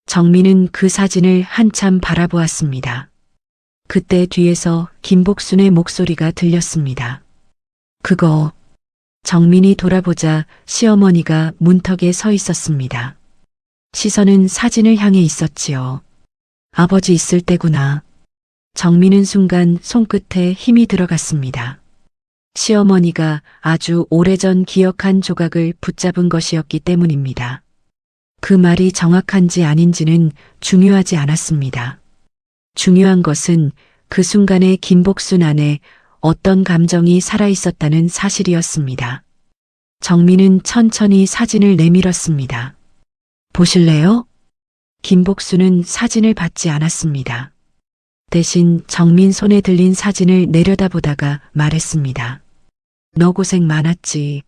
정민은 그 사진을 한참 바라보았습니다. 그때 뒤에서 김복순의 목소리가 들렸습니다. 그거 정민이 돌아보자 시어머니가 문턱에 서 있었습니다. 시선은 사진을 향해 있었지요. 아버지 있을 때구나. 정민은 순간 손끝에 힘이 들어갔습니다. 시어머니가 아주 오래전 기억한 조각을 붙잡은 것이었기 때문입니다. 그 말이 정확한지 아닌지는 중요하지 않았습니다. 중요한 것은 그 순간에 김복순 안에 어떤 감정이 살아있었다는 사실이었습니다. 정민은 천천히 사진을 내밀었습니다. 보실래요? 김복순은 사진을 받지 않았습니다. 대신 정민 손에 들린 사진을 내려다보다가 말했습니다. 너 고생 많았지.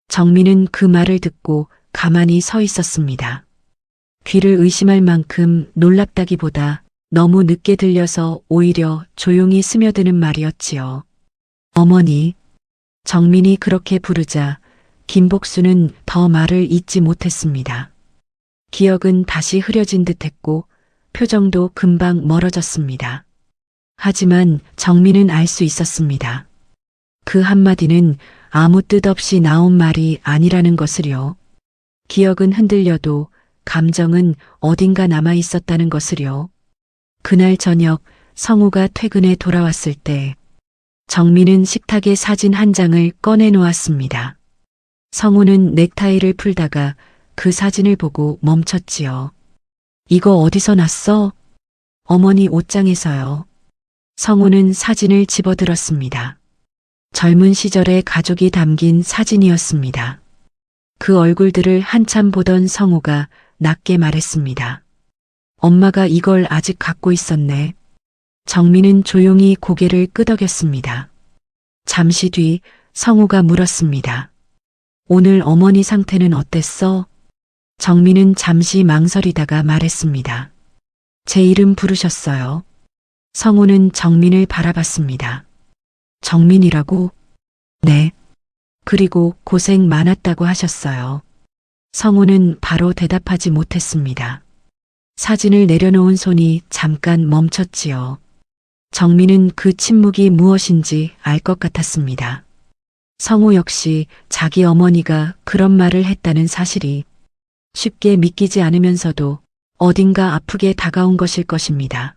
정민은 그 말을 듣고 가만히 서 있었습니다. 귀를 의심할 만큼 놀랍다기보다 너무 늦게 들려서 오히려 조용히 스며드는 말이었지요. 어머니. 정민이 그렇게 부르자 김복수는 더 말을 잇지 못했습니다. 기억은 다시 흐려진 듯했고 표정도 금방 멀어졌습니다. 하지만 정민은 알 수 있었습니다. 그 한마디는 아무 뜻 없이 나온 말이 아니라는 것을요. 기억은 흔들려도 감정은 어딘가 남아 있었다는 것을요. 그날 저녁 성우가 퇴근해 돌아왔을 때 정민은 식탁에 사진 한 장을 꺼내 놓았습니다. 성우는 넥타이를 풀다가 그 사진을 보고 멈췄지요. 이거 어디서 났어? 어머니 옷장에서요. 성우는 사진을 집어들었습니다. 젊은 시절의 가족이 담긴 사진이었습니다. 그 얼굴들을 한참 보던 성우가 낮게 말했습니다. 엄마가 이걸 아직 갖고 있었네. 정민은 조용히 고개를 끄덕였습니다. 잠시 뒤 성우가 물었습니다. 오늘 어머니 상태는 어땠어? 정민은 잠시 망설이다가 말했습니다. 제 이름 부르셨어요. 성우는 정민을 바라봤습니다. 정민이라고? 네. 그리고 고생 많았다고 하셨어요. 성우는 바로 대답하지 못했습니다. 사진을 내려놓은 손이 잠깐 멈췄지요. 정민은 그 침묵이 무엇인지 알 것 같았습니다. 성우 역시 자기 어머니가 그런 말을 했다는 사실이 쉽게 믿기지 않으면서도 어딘가 아프게 다가온 것일 것입니다.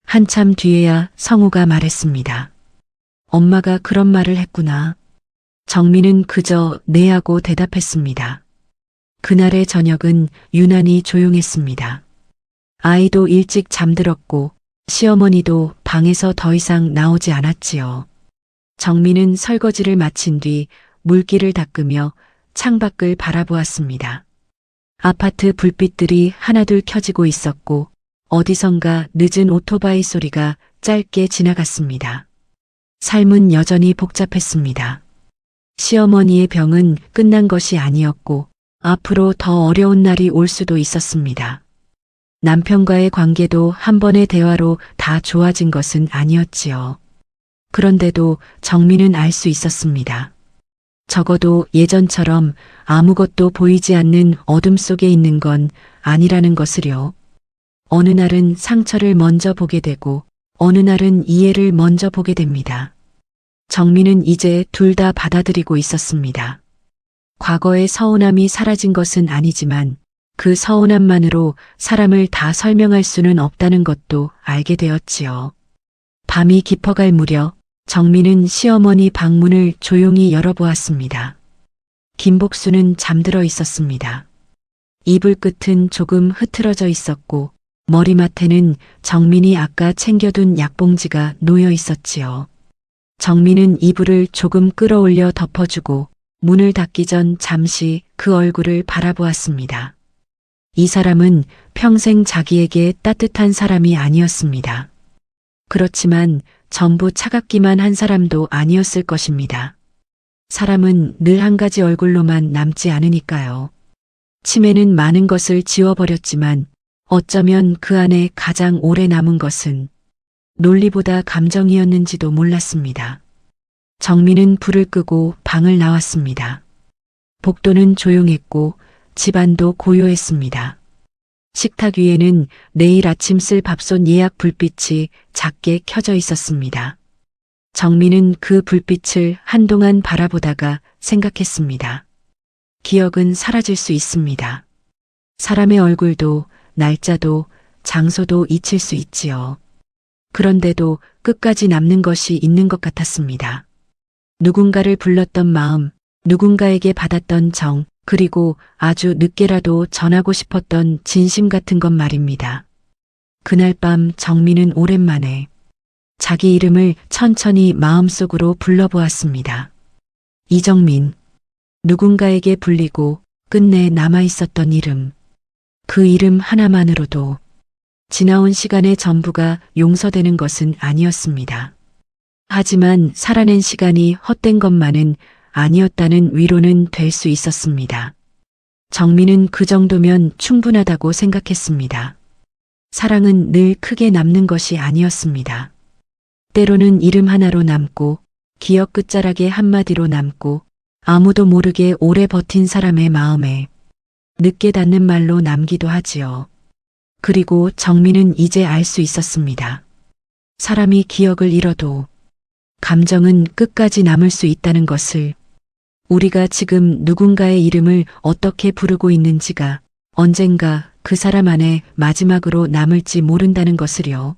한참 뒤에야 성우가 말했습니다. 엄마가 그런 말을 했구나. 정민은 그저 네 하고 대답했습니다. 그날의 저녁은 유난히 조용했습니다. 아이도 일찍 잠들었고 시어머니도 방에서 더 이상 나오지 않았지요. 정민은 설거지를 마친 뒤 물기를 닦으며 창밖을 바라보았습니다. 아파트 불빛들이 하나둘 켜지고 있었고 어디선가 늦은 오토바이 소리가 짧게 지나갔습니다. 삶은 여전히 복잡했습니다. 시어머니의 병은 끝난 것이 아니었고 앞으로 더 어려운 날이 올 수도 있었습니다. 남편과의 관계도 한 번의 대화로 다 좋아진 것은 아니었지요. 그런데도 정민은 알 수 있었습니다. 적어도 예전처럼 아무것도 보이지 않는 어둠 속에 있는 건 아니라는 것을요. 어느 날은 상처를 먼저 보게 되고 어느 날은 이해를 먼저 보게 됩니다. 정민은 이제 둘 다 받아들이고 있었습니다. 과거의 서운함이 사라진 것은 아니지만 그 서운함만으로 사람을 다 설명할 수는 없다는 것도 알게 되었지요. 밤이 깊어갈 무렵 정민은 시어머니 방문을 조용히 열어보았습니다. 김복수는 잠들어 있었습니다. 이불 끝은 조금 흐트러져 있었고 머리맡에는 정민이 아까 챙겨둔 약봉지가 놓여 있었지요. 정민은 이불을 조금 끌어올려 덮어주고 문을 닫기 전 잠시 그 얼굴을 바라보았습니다. 이 사람은 평생 자기에게 따뜻한 사람이 아니었습니다. 그렇지만 전부 차갑기만 한 사람도 아니었을 것입니다. 사람은 늘 한 가지 얼굴로만 남지 않으니까요. 치매는 많은 것을 지워버렸지만 어쩌면 그 안에 가장 오래 남은 것은 논리보다 감정이었는지도 몰랐습니다. 정민은 불을 끄고 방을 나왔습니다. 복도는 조용했고 집안도 고요했습니다. 식탁 위에는 내일 아침 쓸 밥솥 예약 불빛이 작게 켜져 있었습니다. 정민은 그 불빛을 한동안 바라보다가 생각했습니다. 기억은 사라질 수 있습니다. 사람의 얼굴도 날짜도 장소도 잊힐 수 있지요. 그런데도 끝까지 남는 것이 있는 것 같았습니다. 누군가를 불렀던 마음, 누군가에게 받았던 정, 그리고 아주 늦게라도 전하고 싶었던 진심 같은 것 말입니다. 그날 밤 정민은 오랜만에 자기 이름을 천천히 마음속으로 불러보았습니다. 이정민. 누군가에게 불리고 끝내 남아있었던 이름. 그 이름 하나만으로도 지나온 시간의 전부가 용서되는 것은 아니었습니다. 하지만 살아낸 시간이 헛된 것만은 아니었다는 위로는 될 수 있었습니다. 정민은 그 정도면 충분하다고 생각했습니다. 사랑은 늘 크게 남는 것이 아니었습니다. 때로는 이름 하나로 남고 기억 끝자락에 한마디로 남고 아무도 모르게 오래 버틴 사람의 마음에 늦게 닿는 말로 남기도 하지요. 그리고 정민은 이제 알 수 있었습니다. 사람이 기억을 잃어도 감정은 끝까지 남을 수 있다는 것을, 우리가 지금 누군가의 이름을 어떻게 부르고 있는지가 언젠가 그 사람 안에 마지막으로 남을지 모른다는 것을요.